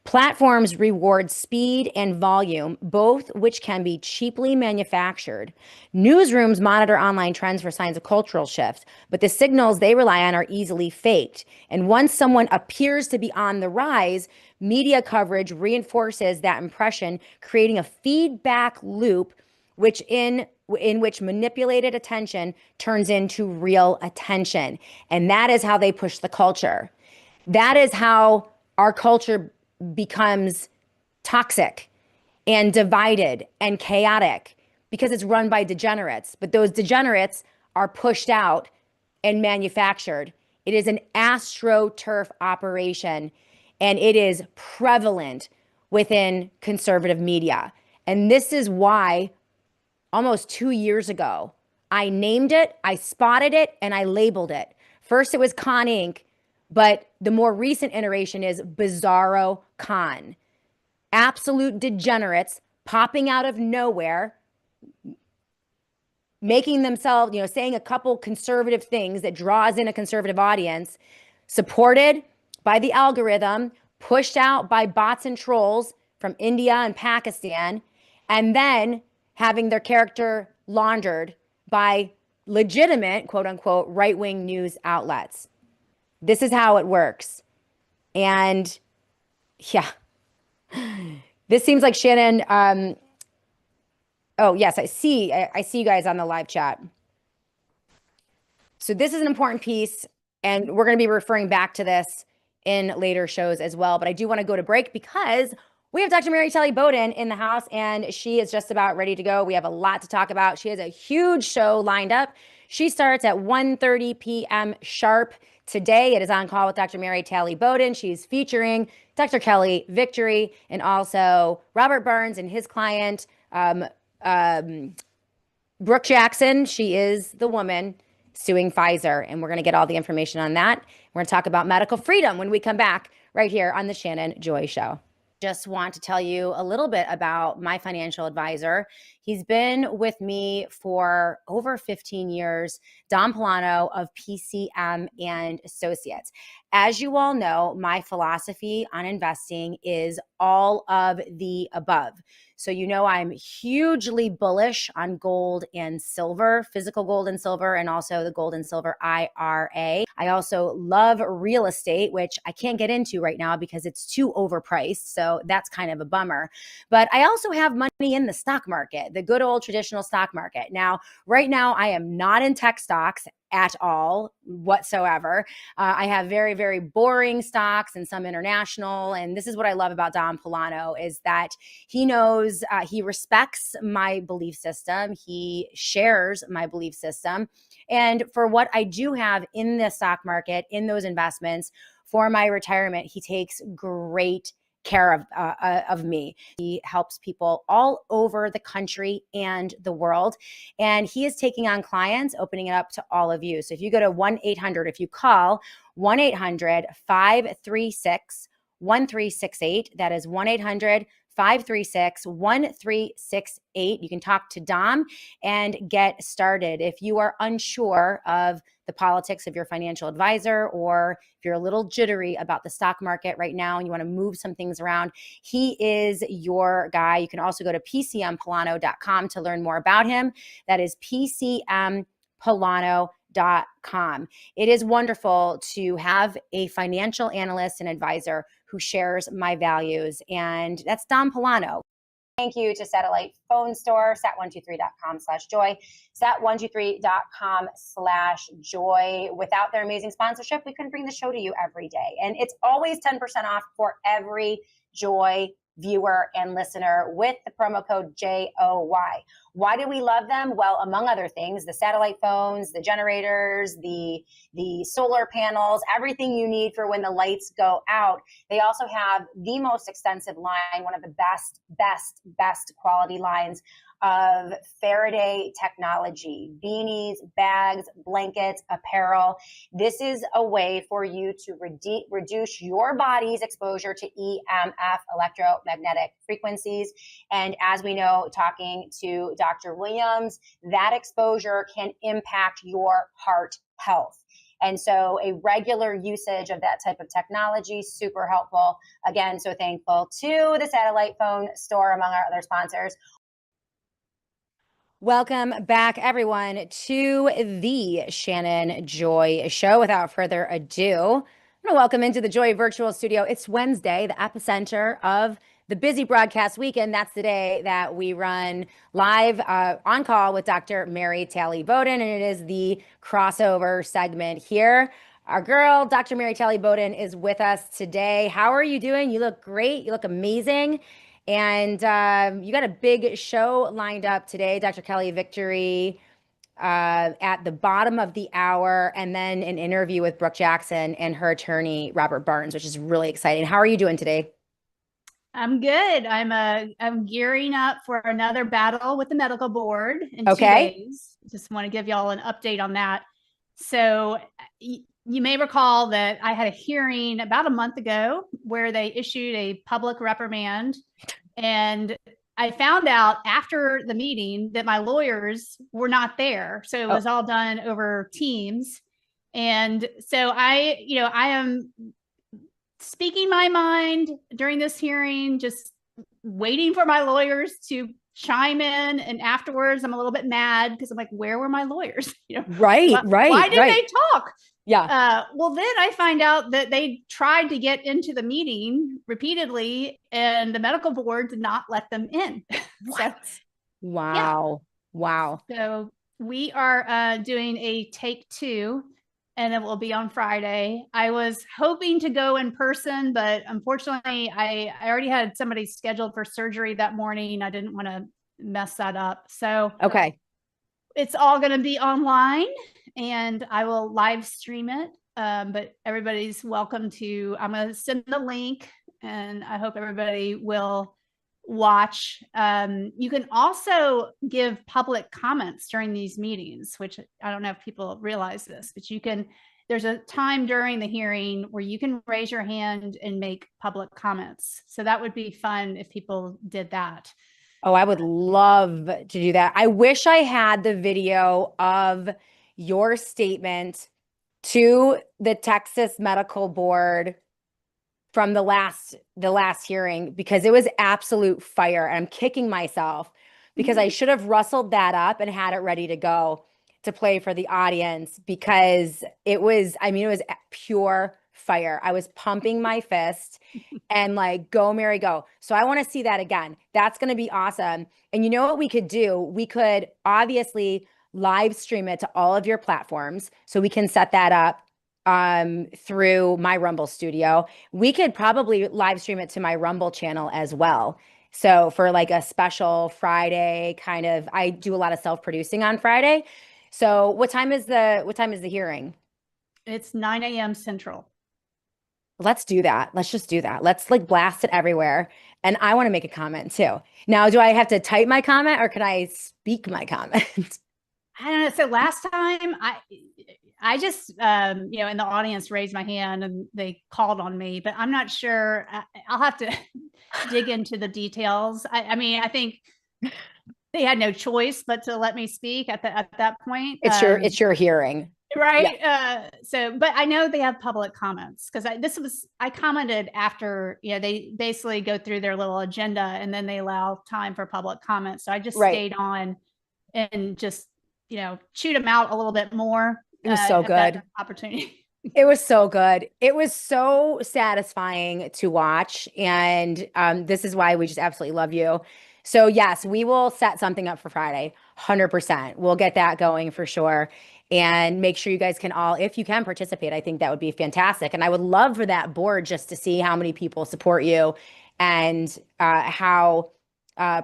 Platforms reward speed and volume, both which can be cheaply manufactured. Newsrooms monitor online trends for signs of cultural shift, but the signals they rely on are easily faked. And once someone appears to be on the rise, media coverage reinforces that impression, creating a feedback loop in which manipulated attention turns into real attention. And that is how they push the culture. That is how our culture becomes toxic and divided and chaotic, because it's run by degenerates. But those degenerates are pushed out and manufactured. It is an astroturf operation, and it is prevalent within conservative media. And this is why almost 2 years ago, I named it, I spotted it, and I labeled it. First, it was Con Inc., but the more recent iteration is Bizarro Con. Absolute degenerates popping out of nowhere, making themselves, saying a couple conservative things that draws in a conservative audience, supported by the algorithm, pushed out by bots and trolls from India and Pakistan, and then having their character laundered by legitimate, quote unquote, right-wing news outlets. This is how it works. And yeah, this seems like Shannon. Oh, yes, I see you guys on the live chat. So this is an important piece, and we're going to be referring back to this in later shows as well. But I do want to go to break because we have Dr. Mary Telly Bowden in the house, and she is just about ready to go. We have a lot to talk about. She has a huge show lined up. She starts at 1:30 p.m. sharp. Today, it is On Call with Dr. Mary Talley Bowden. She's featuring Dr. Kelly Victory and also Robert Burns and his client, Brooke Jackson. She is the woman suing Pfizer, and we're going to get all the information on that. We're going to talk about medical freedom when we come back right here on the Shannon Joy Show. Just want to tell you a little bit about my financial advisor. He's been with me for over 15 years, Don Polano of PCM and Associates. As you all know, my philosophy on investing is all of the above. So I'm hugely bullish on gold and silver, physical gold and silver, and also the gold and silver IRA. I also love real estate, which I can't get into right now because it's too overpriced. So that's kind of a bummer. But I also have money in the stock market. the good old traditional stock market. Now, right now, I am not in tech stocks at all whatsoever. I have very, very boring stocks and some international. And this is what I love about Don Polano is that he knows, he respects my belief system. He shares my belief system. And for what I do have in the stock market, in those investments for my retirement, he takes great care of me. He helps people all over the country and the world. And he is taking on clients, opening it up to all of you. So if you go to 1-800, if you call 1-800-536-1368, that is 1-800-536-1368. You can talk to Dom and get started. If you are unsure of the politics of your financial advisor, or if you're a little jittery about the stock market right now and you want to move some things around, he is your guy. You can also go to pcmpolano.com to learn more about him. That is pcmpolano.com. It is wonderful to have a financial analyst and advisor who shares my values, and that's Don Polano. Thank you to Satellite Phone Store, sat123.com/joy, sat123.com/joy. Without their amazing sponsorship, we couldn't bring the show to you every day. And it's always 10% off for every Joy viewer and listener with the promo code JOY. Why do we love them? Well, among other things, the satellite phones, the generators, the solar panels, everything you need for when the lights go out. They also have the most extensive line, one of the best quality lines of Faraday technology, beanies, bags, blankets, apparel. This is a way for you to reduce your body's exposure to EMF, electromagnetic frequencies. And as we know, talking to Dr. Williams, that exposure can impact your heart health. And so a regular usage of that type of technology, super helpful. Again, so thankful to the Satellite Phone Store, among our other sponsors. Welcome back, everyone, to the Shannon Joy Show. Without further ado, I'm going to welcome into the Joy Virtual Studio. It's Wednesday, the epicenter of the busy broadcast weekend. That's the day that we run live on call with Dr. Mary Talley Bowden, and it is the crossover segment here. Our girl, Dr. Mary Talley Bowden, is with us today. How are you doing? You look great. You look amazing. And you got a big show lined up today, Dr. Kelly Victory at the bottom of the hour, and then an interview with Brooke Jackson and her attorney, Robert Barnes, which is really exciting. How are you doing today? I'm good. I'm gearing up for another battle with the medical board in 2 days. Just want to give y'all an update on that. So you may recall that I had a hearing about a month ago where they issued a public reprimand, and I found out after the meeting that my lawyers were not there. So it was all done over Teams. And so I am speaking my mind during this hearing, just waiting for my lawyers to chime in. And afterwards, I'm a little bit mad because I'm like, where were my lawyers? Right. Why didn't they talk? Yeah. Well, then I find out that they tried to get into the meeting repeatedly, and the medical board did not let them in. What? Wow. Yeah. Wow. So we are doing a take 2, and it will be on Friday. I was hoping to go in person, but unfortunately, I already had somebody scheduled for surgery that morning. I didn't want to mess that up. So it's all going to be online, and I will live stream it. But everybody's welcome to, I'm going to send the link, and I hope everybody will watch. You can also give public comments during these meetings, which I don't know if people realize this, but there's a time during the hearing where you can raise your hand and make public comments. So that would be fun if people did that. Oh, I would love to do that. I wish I had the video of your statement to the Texas Medical Board from the last hearing, because it was absolute fire. And I'm kicking myself because I should have rustled that up and had it ready to go to play for the audience, because it was, it was pure fire. I was pumping my fist and like, go, Mary, go. So I want to see that again. That's going to be awesome. And you know what we could do? We could obviously live stream it to all of your platforms. So we can set that up through my Rumble studio. We could probably live stream it to my Rumble channel as well. So for like a special Friday kind of, I do a lot of self-producing on Friday. So what time is the hearing? It's 9 a.m. Central. Let's do that. Let's just do that. Let's like blast it everywhere. And I want to make a comment too. Now, do I have to type my comment or can I speak my comment? I don't know. So last time I just, in the audience raised my hand and they called on me, but I'm not sure. I'll have to dig into the details. I mean, I think they had no choice but to let me speak at that point. It's your hearing. Right. Yeah. But I know they have public comments because I commented after, they basically go through their little agenda and then they allow time for public comments. So I just stayed on and just, chewed them out a little bit more. It was so good. Opportunity. It was so good. It was so satisfying to watch. And this is why we just absolutely love you. So yes, we will set something up for Friday, 100%. We'll get that going for sure. And make sure you guys can all, if you can participate, I think that would be fantastic. And I would love for that board just to see how many people support you and how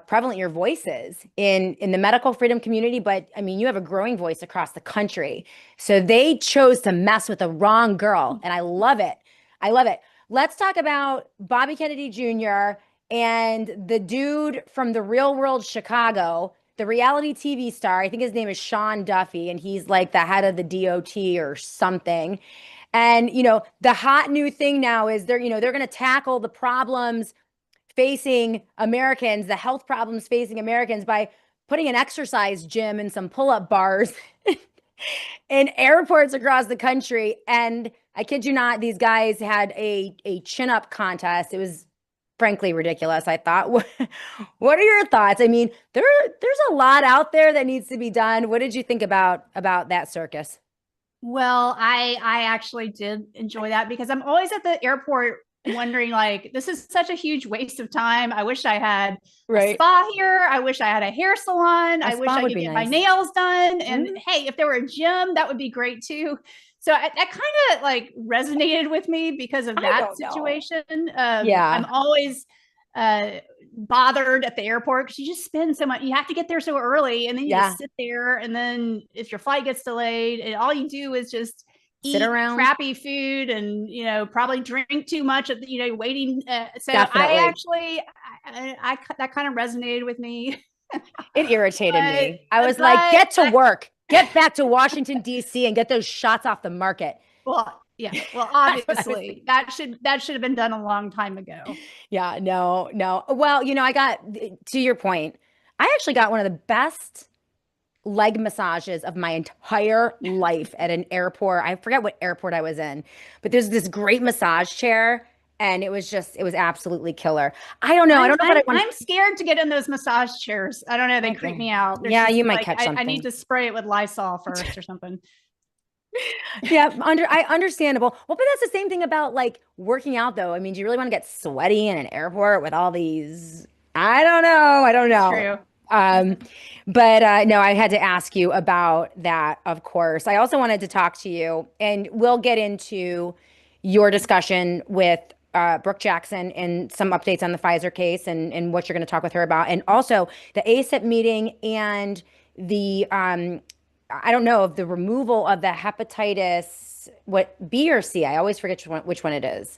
prevalent your voice is in the medical freedom community. But I mean, you have a growing voice across the country. So they chose to mess with the wrong girl. And I love it. I love it. Let's talk about Bobby Kennedy Jr. and the dude from the Real World Chicago, the reality TV star. I think his name is Sean Duffy, and he's like the head of the DOT or something. And, the hot new thing now is they're going to tackle the problems facing Americans, the health problems facing Americans by putting an exercise gym and some pull-up bars in airports across the country. And I kid you not, these guys had a chin-up contest. It was frankly ridiculous, I thought. What are your thoughts? I mean, there's a lot out there that needs to be done. What did you think about that circus? Well, I actually did enjoy that because I'm always at the airport wondering, like, this is such a huge waste of time. I wish I had a spa here. I wish I had a hair salon. I wish I could get my nails done. And hey, if there were a gym, that would be great too. So that kind of like resonated with me because of that situation. I'm always bothered at the airport because you just spend so much. You have to get there so early, and then you just sit there. And then if your flight gets delayed, and all you do is just sit around, crappy food, and probably drink too much at the, waiting. So definitely. I that kind of resonated with me. It irritated me. I was like, get to work. Get back to Washington, D.C. and get those shots off the market. Well, yeah. Well, obviously that should have been done a long time ago. Yeah, no. Well, I got, to your point, I actually got one of the best leg massages of my entire life at an airport. I forget what airport I was in, but there's this great massage chair. And it was absolutely killer. I don't know. I don't know what I want. I'm scared to get in those massage chairs. I don't know. They creep me out. You might catch something. I need to spray it with Lysol first or something. Yeah, understandable. Well, but that's the same thing about like working out though. I mean, do you really want to get sweaty in an airport with all these? I don't know. True. But no, I had to ask you about that, of course. I also wanted to talk to you, and we'll get into your discussion with Brooke Jackson and some updates on the Pfizer case and what you're going to talk with her about. And also the ACIP meeting and the, I don't know, of the removal of the hepatitis, what, B or C? I always forget which one it is.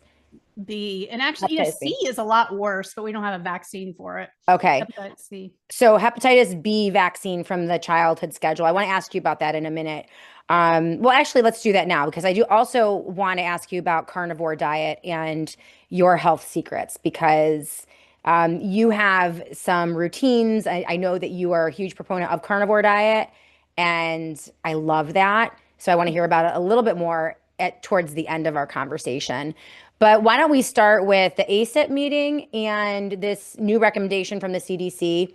B. And actually, C is a lot worse, but we don't have a vaccine for it. Okay. Hepatitis C. So hepatitis B vaccine from the childhood schedule. I want to ask you about that in a minute. Well, actually, let's do that now because I do also want to ask you about carnivore diet and your health secrets because you have some routines. I know that you are a huge proponent of carnivore diet, and I love that. So I want to hear about it a little bit more towards the end of our conversation. But why don't we start with the ACIP meeting and this new recommendation from the CDC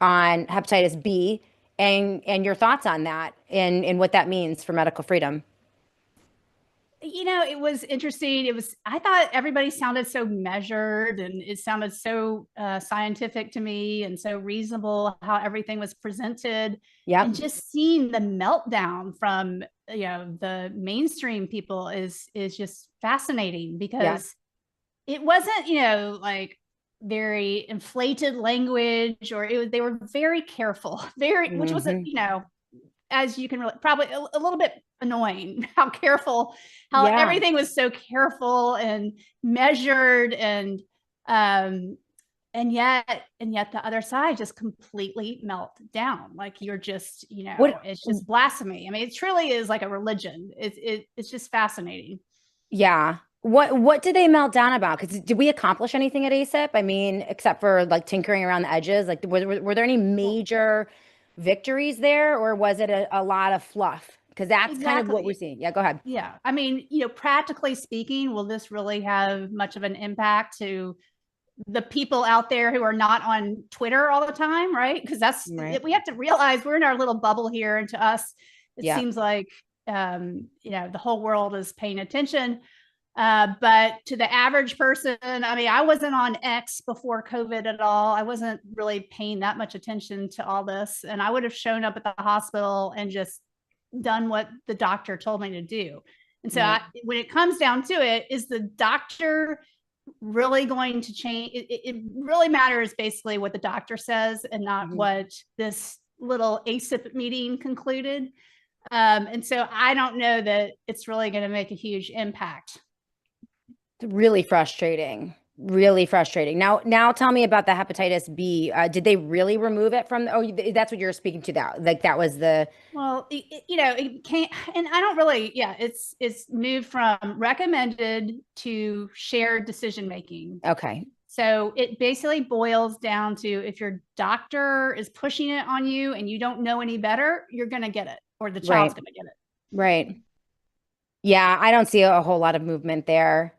on hepatitis B and your thoughts on that and what that means for medical freedom. It was interesting. I thought everybody sounded so measured and it sounded so scientific to me and so reasonable how everything was presented. Yep. And just seeing the meltdown from, the mainstream people is just fascinating because it wasn't, like very inflated language or they were very careful, which was, as you can probably a little bit annoying how everything was so careful and measured and yet the other side just completely melt down. Like you're just, it's just blasphemy. I mean, it truly is like a religion. It's just fascinating. Yeah. What did they melt down about? Because did we accomplish anything at ASIP? I mean, except for like tinkering around the edges, like were there any major victories there, or was it a lot of fluff? Because that's kind of what we're seeing. Yeah, go ahead. Yeah. I mean, practically speaking, will this really have much of an impact to the people out there who are not on Twitter all the time, right? Because we have to realize we're in our little bubble here, and to us, it seems like the whole world is paying attention. But to the average person, I mean, I wasn't on X before COVID at all. I wasn't really paying that much attention to all this, and I would have shown up at the hospital and just done what the doctor told me to do. And so when it comes down to it, is the doctor really going to change? It really matters basically what the doctor says and not what this little ASIP meeting concluded. And so I don't know that it's really going to make a huge impact. It's really frustrating. Really frustrating. Now tell me about the hepatitis B. Did they really remove it from that's what you're speaking to, that like that was the it can't, and I don't really it's moved from recommended to shared decision making. Okay. So it basically boils down to, if your doctor is pushing it on you and you don't know any better, you're going to get it, or the child's going to get it. Right. Yeah, I don't see a whole lot of movement there.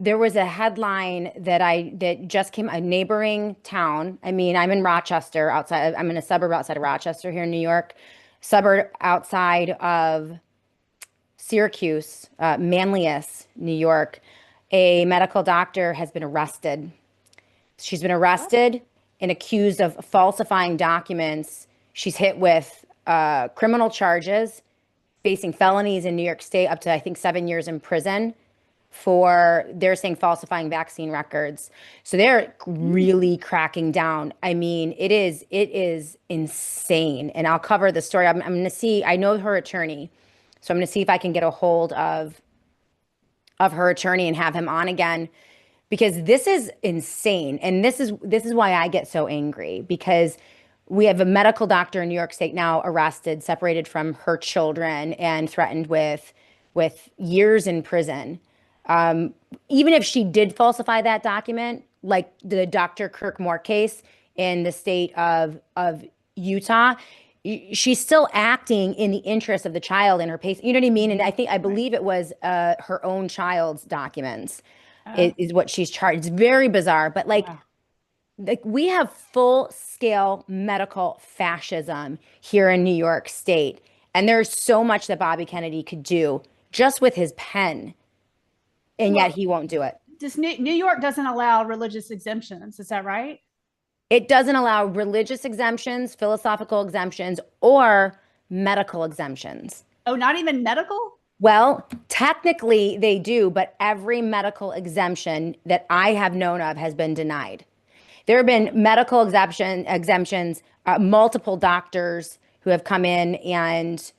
There was a headline that just came, a neighboring town. I mean, I'm in Rochester, I'm in a suburb outside of Rochester here in New York, suburb outside of Syracuse, Manlius, New York. A medical doctor has been arrested. She's been arrested and accused of falsifying documents. She's hit with criminal charges, facing felonies in New York State up to, I think, 7 years in prison for, they're saying, falsifying vaccine records. So they're really cracking down. I mean, it is insane. And I'll cover the story. I'm going to see, I know her attorney, so I'm going to see if I can get a hold of her attorney and have him on again, because this is insane. And this is why I get so angry, because we have a medical doctor in New York State now arrested, separated from her children, and threatened with years in prison. Even if she did falsify that document, like the Dr. Kirk Moore case in the state of Utah, she's still acting in the interest of the child and her patient. You know what I mean? And I believe it was her own child's documents is what she's charged. It's very bizarre, but like we have full-scale medical fascism here in New York State, and there's so much that Bobby Kennedy could do just with his pen. And yet he won't do it. New York doesn't allow religious exemptions. Is that right? It doesn't allow religious exemptions, philosophical exemptions, or medical exemptions. Oh, not even medical? Well, technically they do, but every medical exemption that I have known of has been denied. There have been medical exemptions, multiple doctors who have come in and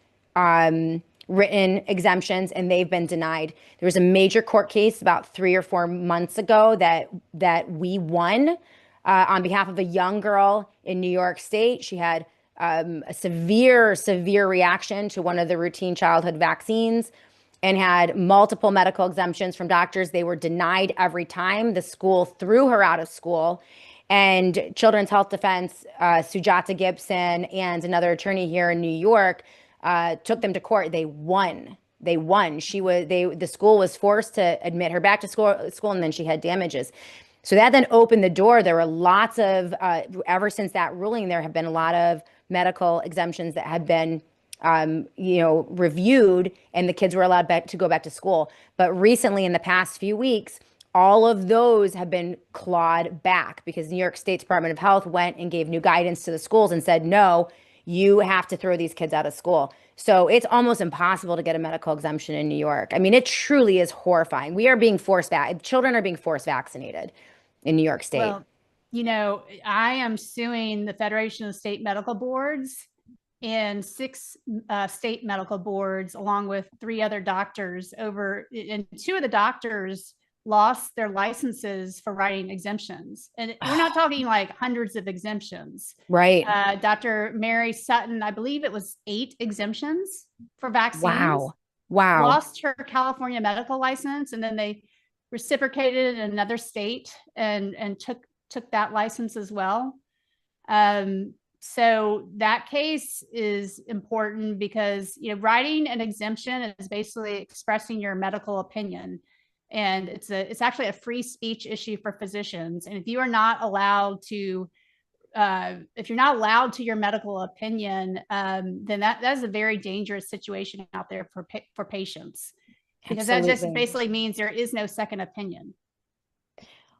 written exemptions, and they've been denied. There was a major court case about 3 or 4 months ago that we won on behalf of a young girl in New York State. She had a severe reaction to one of the routine childhood vaccines and had multiple medical exemptions from doctors. They were denied every time. The school threw her out of school. And Children's Health Defense, Sujata Gibson, and another attorney here in New York took them to court. They won. The school was forced to admit her back to school, and then she had damages. So that then opened the door. There were lots of, ever since that ruling, there have been a lot of medical exemptions that have been reviewed, and the kids were allowed to go back to school. But recently, in the past few weeks, all of those have been clawed back because New York State Department of Health went and gave new guidance to the schools and said, no, you have to throw these kids out of school. So it's almost impossible to get a medical exemption in New York. I mean, it truly is horrifying. We are being forced back. Children are being forced vaccinated in New York State. Well, I am suing the Federation of State Medical Boards and 6 state medical boards, along with 3 other doctors and 2 of the doctors lost their licenses for writing exemptions. And we're not talking like hundreds of exemptions. Right. Dr. Mary Sutton, I believe it was 8 exemptions for vaccines. Wow. Lost her California medical license, and then they reciprocated in another state and took that license as well. So that case is important because, writing an exemption is basically expressing your medical opinion. And it's actually a free speech issue for physicians. And if you are not allowed to, if you're not allowed to your medical opinion, then that is a very dangerous situation out there for patients, because that just basically means there is no second opinion.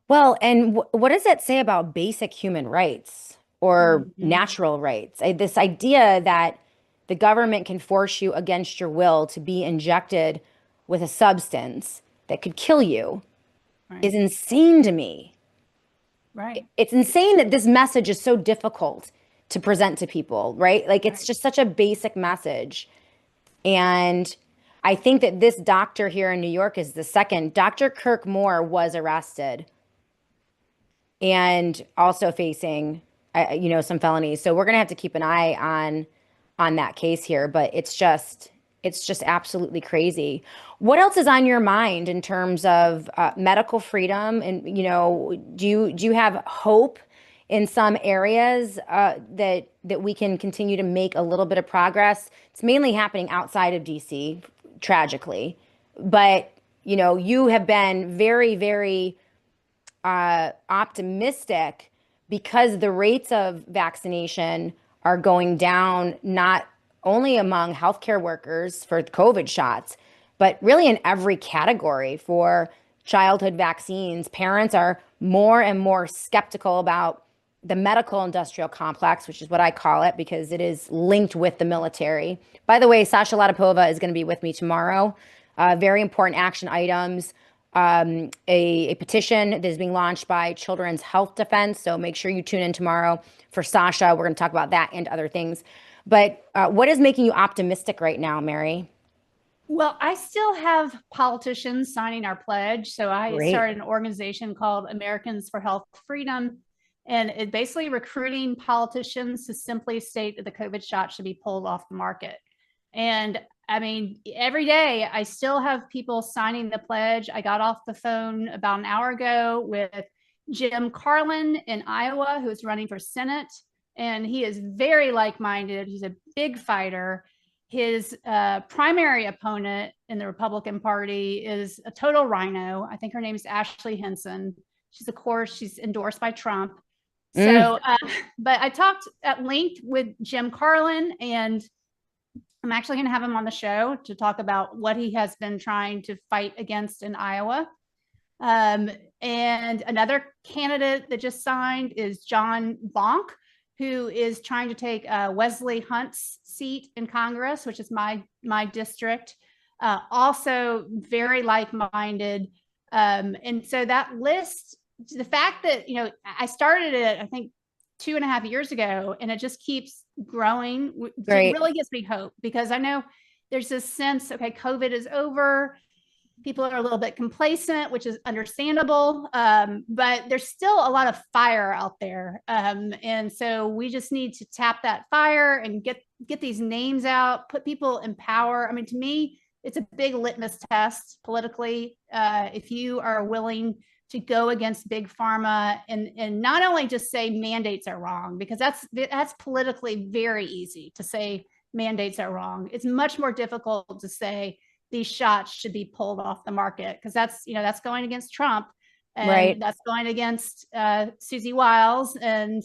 Well, and what does that say about basic human rights or natural rights? This idea that the government can force you against your will to be injected with a substance that could kill you is insane to me. Right. It's insane that this message is so difficult to present to people, right? Like it's just such a basic message. And I think that this doctor here in New York is the second. Dr. Kirk Moore was arrested and also facing, some felonies. So we're going to have to keep an eye on that case here, but it's just absolutely crazy. What else is on your mind in terms of medical freedom? And, do you have hope in some areas that we can continue to make a little bit of progress? It's mainly happening outside of DC, tragically. But, you have been very, very optimistic because the rates of vaccination are going down, not only among healthcare workers for COVID shots, but really in every category for childhood vaccines. Parents are more and more skeptical about the medical industrial complex, which is what I call it, because it is linked with the military. By the way, Sasha Latipova is going to be with me tomorrow. Very important action items. A petition that is being launched by Children's Health Defense. So make sure you tune in tomorrow for Sasha. We're going to talk about that and other things. But what is making you optimistic right now, Mary? Well, I still have politicians signing our pledge. So I started an organization called Americans for Health Freedom, and it's basically recruiting politicians to simply state that the COVID shot should be pulled off the market. And I mean, every day I still have people signing the pledge. I got off the phone about an hour ago with Jim Carlin in Iowa, who is running for Senate. And he is very like-minded. He's a big fighter. His primary opponent in the Republican Party is a total rhino. I think her name is Ashley Henson. She's endorsed by Trump. So, but I talked at length with Jim Carlin, and I'm actually going to have him on the show to talk about what he has been trying to fight against in Iowa. And another candidate that just signed is John Bonk, who is trying to take Wesley Hunt's seat in Congress, which is my district. Also very like-minded. And so that list, the fact that, I started it, I think 2.5 years ago, and it just keeps growing. It really gives me hope, because I know there's this sense, okay, COVID is over. People are a little bit complacent, which is understandable, but there's still a lot of fire out there. And so we just need to tap that fire and get these names out, put people in power. I mean, to me, it's a big litmus test politically. If you are willing to go against big pharma and not only just say mandates are wrong, because that's politically very easy to say mandates are wrong. It's much more difficult to say these shots should be pulled off the market, because that's going against Trump, and that's going against Susie Wiles. And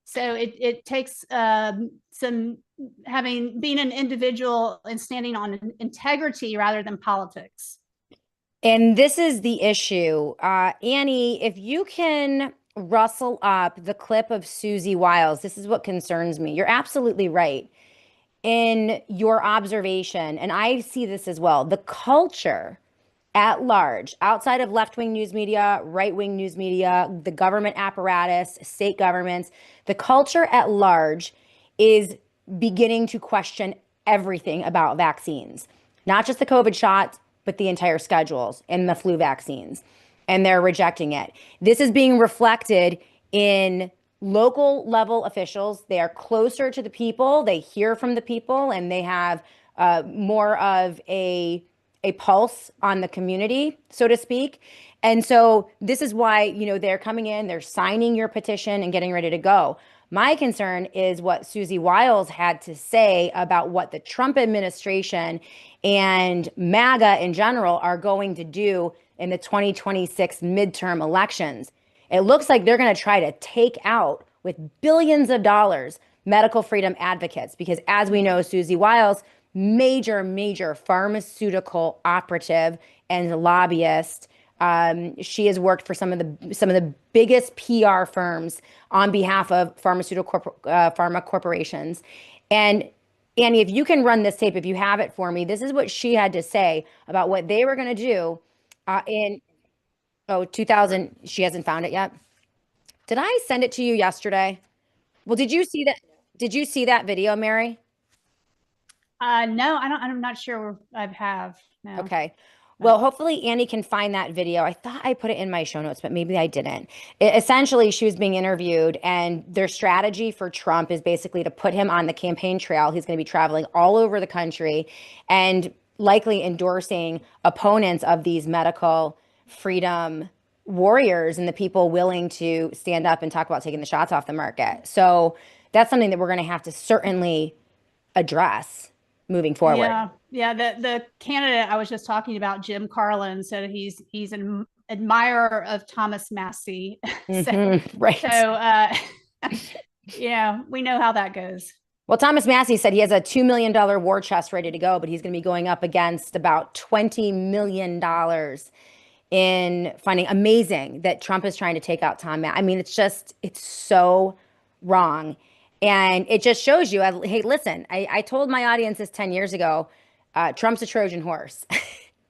so it takes some being an individual and standing on integrity rather than politics. And this is the issue. Annie, if you can rustle up the clip of Susie Wiles, this is what concerns me. You're absolutely right in your observation, and I see this as well. The culture at large, outside of left-wing news media, right-wing news media, the government apparatus, state governments, the culture at large is beginning to question everything about vaccines, not just the COVID shots, but the entire schedules and the flu vaccines. And they're rejecting it. This is being reflected in local level officials. They are closer to the people, they hear from the people, and they have more of a pulse on the community, so to speak. And so this is why, you know, they're coming in, they're signing your petition and getting ready to go. My concern is what Susie Wiles had to say about what the Trump administration and MAGA in general are going to do in the 2026 midterm elections. It looks like they're going to try to take out, with billions of dollars, medical freedom advocates, because as we know, Susie Wiles, major pharmaceutical operative and lobbyist. She has worked for some of the biggest PR firms on behalf of pharma corporations. And Annie, if you can run this tape, if you have it for me, this is what she had to say about what they were going to do in 2000. She hasn't found it yet. Did I send it to you yesterday? Well, did you see that? Did you see that video, Mary? No, I don't. I'm not sure I have. No. Okay. Well, hopefully Annie can find that video. I thought I put it in my show notes, but maybe I didn't. Essentially, she was being interviewed, and their strategy for Trump is basically to put him on the campaign trail. He's going to be traveling all over the country and likely endorsing opponents of these medical freedom warriors and the people willing to stand up and talk about taking the shots off the market. So that's something that we're going to have to certainly address moving forward. Yeah. The candidate I was just talking about, Jim Carlin, said he's an admirer of Thomas Massie. Right. So, we know how that goes. Well, Thomas Massie said he has a $2 million war chest ready to go, but he's going to be going up against about $20 million in funding. Amazing that Trump is trying to take out Tom Massie. I mean, it's so wrong. And it just shows you, hey, listen, I told my audience this 10 years ago, Trump's a Trojan horse.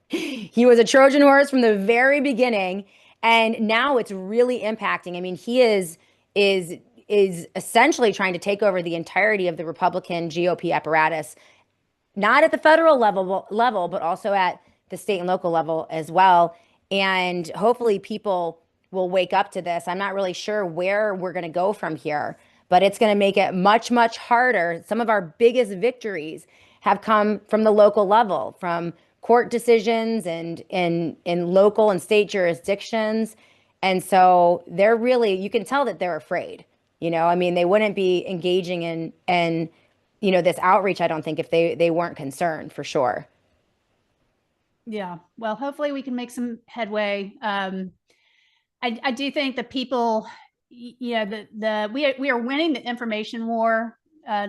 He was a Trojan horse from the very beginning. And now it's really impacting. I mean, he is essentially trying to take over the entirety of the Republican GOP apparatus, not at the federal level, but also at the state and local level as well. And hopefully people will wake up to this. I'm not really sure where we're going to go from here, but it's going to make it much harder. Some of our biggest victories have come from the local level, from court decisions and in local and state jurisdictions. And so they're really, you can tell that they're afraid. I mean, they wouldn't be engaging in this outreach, I don't think, if they weren't concerned, for sure. Yeah. Well, hopefully we can make some headway. I do think the people, we are winning the information war,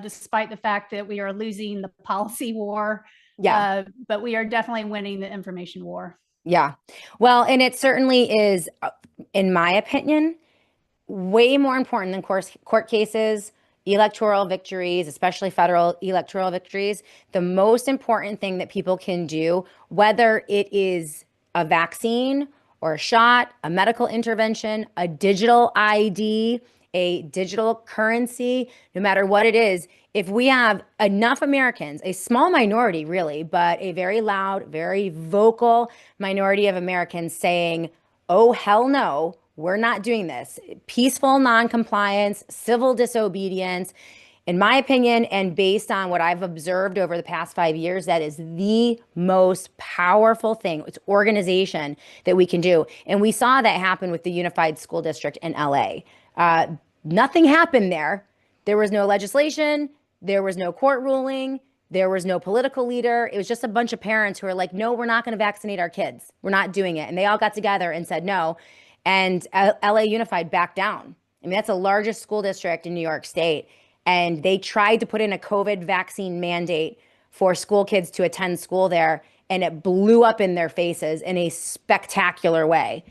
despite the fact that we are losing the policy war. Yeah. But we are definitely winning the information war. Yeah. Well, and it certainly is, in my opinion, way more important than court cases, electoral victories, especially federal electoral victories. The most important thing that people can do, whether it is a vaccine or a shot, a medical intervention, a digital ID, a digital currency, no matter what it is, if we have enough Americans, a small minority really, but a very loud, very vocal minority of Americans saying, oh, hell no, we're not doing this. Peaceful noncompliance, civil disobedience, in my opinion, and based on what I've observed over the past 5 years, that is the most powerful thing. It's organization that we can do. And we saw that happen with the Unified School District in LA. Nothing happened there. There was no legislation. There was no court ruling. There was no political leader. It was just a bunch of parents who were like, no, we're not going to vaccinate our kids. We're not doing it. And they all got together and said no. And LA Unified backed down. I mean, that's the largest school district in New York State. and they tried to put in a COVID vaccine mandate for school kids to attend school there, and it blew up in their faces in a spectacular way.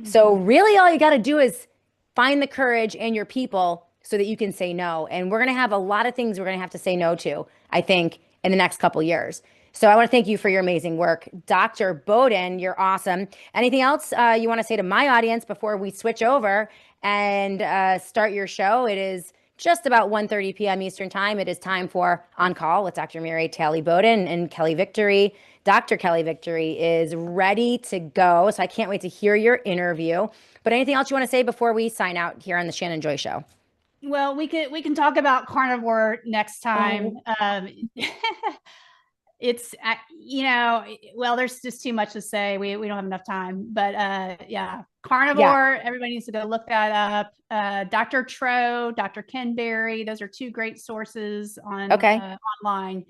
So really all you got to do is find the courage in your people so that you can say no. And we're going to have a lot of things we're going to have to say no to, I think, in the next couple years. So I want to thank you for your amazing work. Dr. Bowden, you're awesome. Anything else you want to say to my audience before we switch over and start your show? It is just about 1:30 p.m. Eastern time. It is time for On Call with Dr. Mary Talley Bowden, and Kelly Victory. Dr. Kelly Victory is ready to go. So I can't wait to hear your interview. But anything else you want to say before we sign out here on the Shannon Joy Show? Well, we can talk about carnivore next time. It's well, there's just too much to say. We don't have enough time, but yeah, carnivore. Yeah. Everybody needs to go look that up. Dr. Tro, Dr. Ken Berry, those are two great sources on online.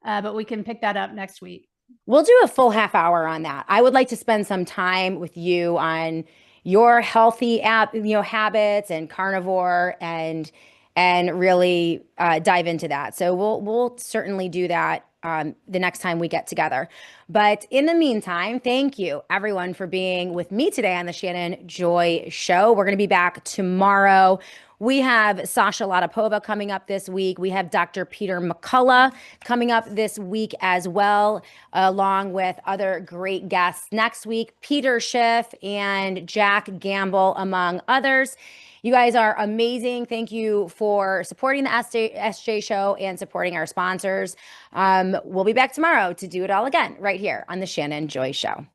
But we can pick that up next week. We'll do a full half hour on that. I would like to spend some time with you on your healthy habits and carnivore and really dive into that. So we'll certainly do that the next time we get together. But in the meantime, thank you everyone for being with me today on the Shannon Joy Show. We're going to be back tomorrow. We have Sasha Latapova coming up this week. We have Dr. Peter McCullough coming up this week as well, along with other great guests next week, Peter Schiff and Jack Gamble, among others. You guys are amazing. Thank you for supporting the SJ Show and supporting our sponsors. We'll be back tomorrow to do it all again right here on the Shannon Joy Show.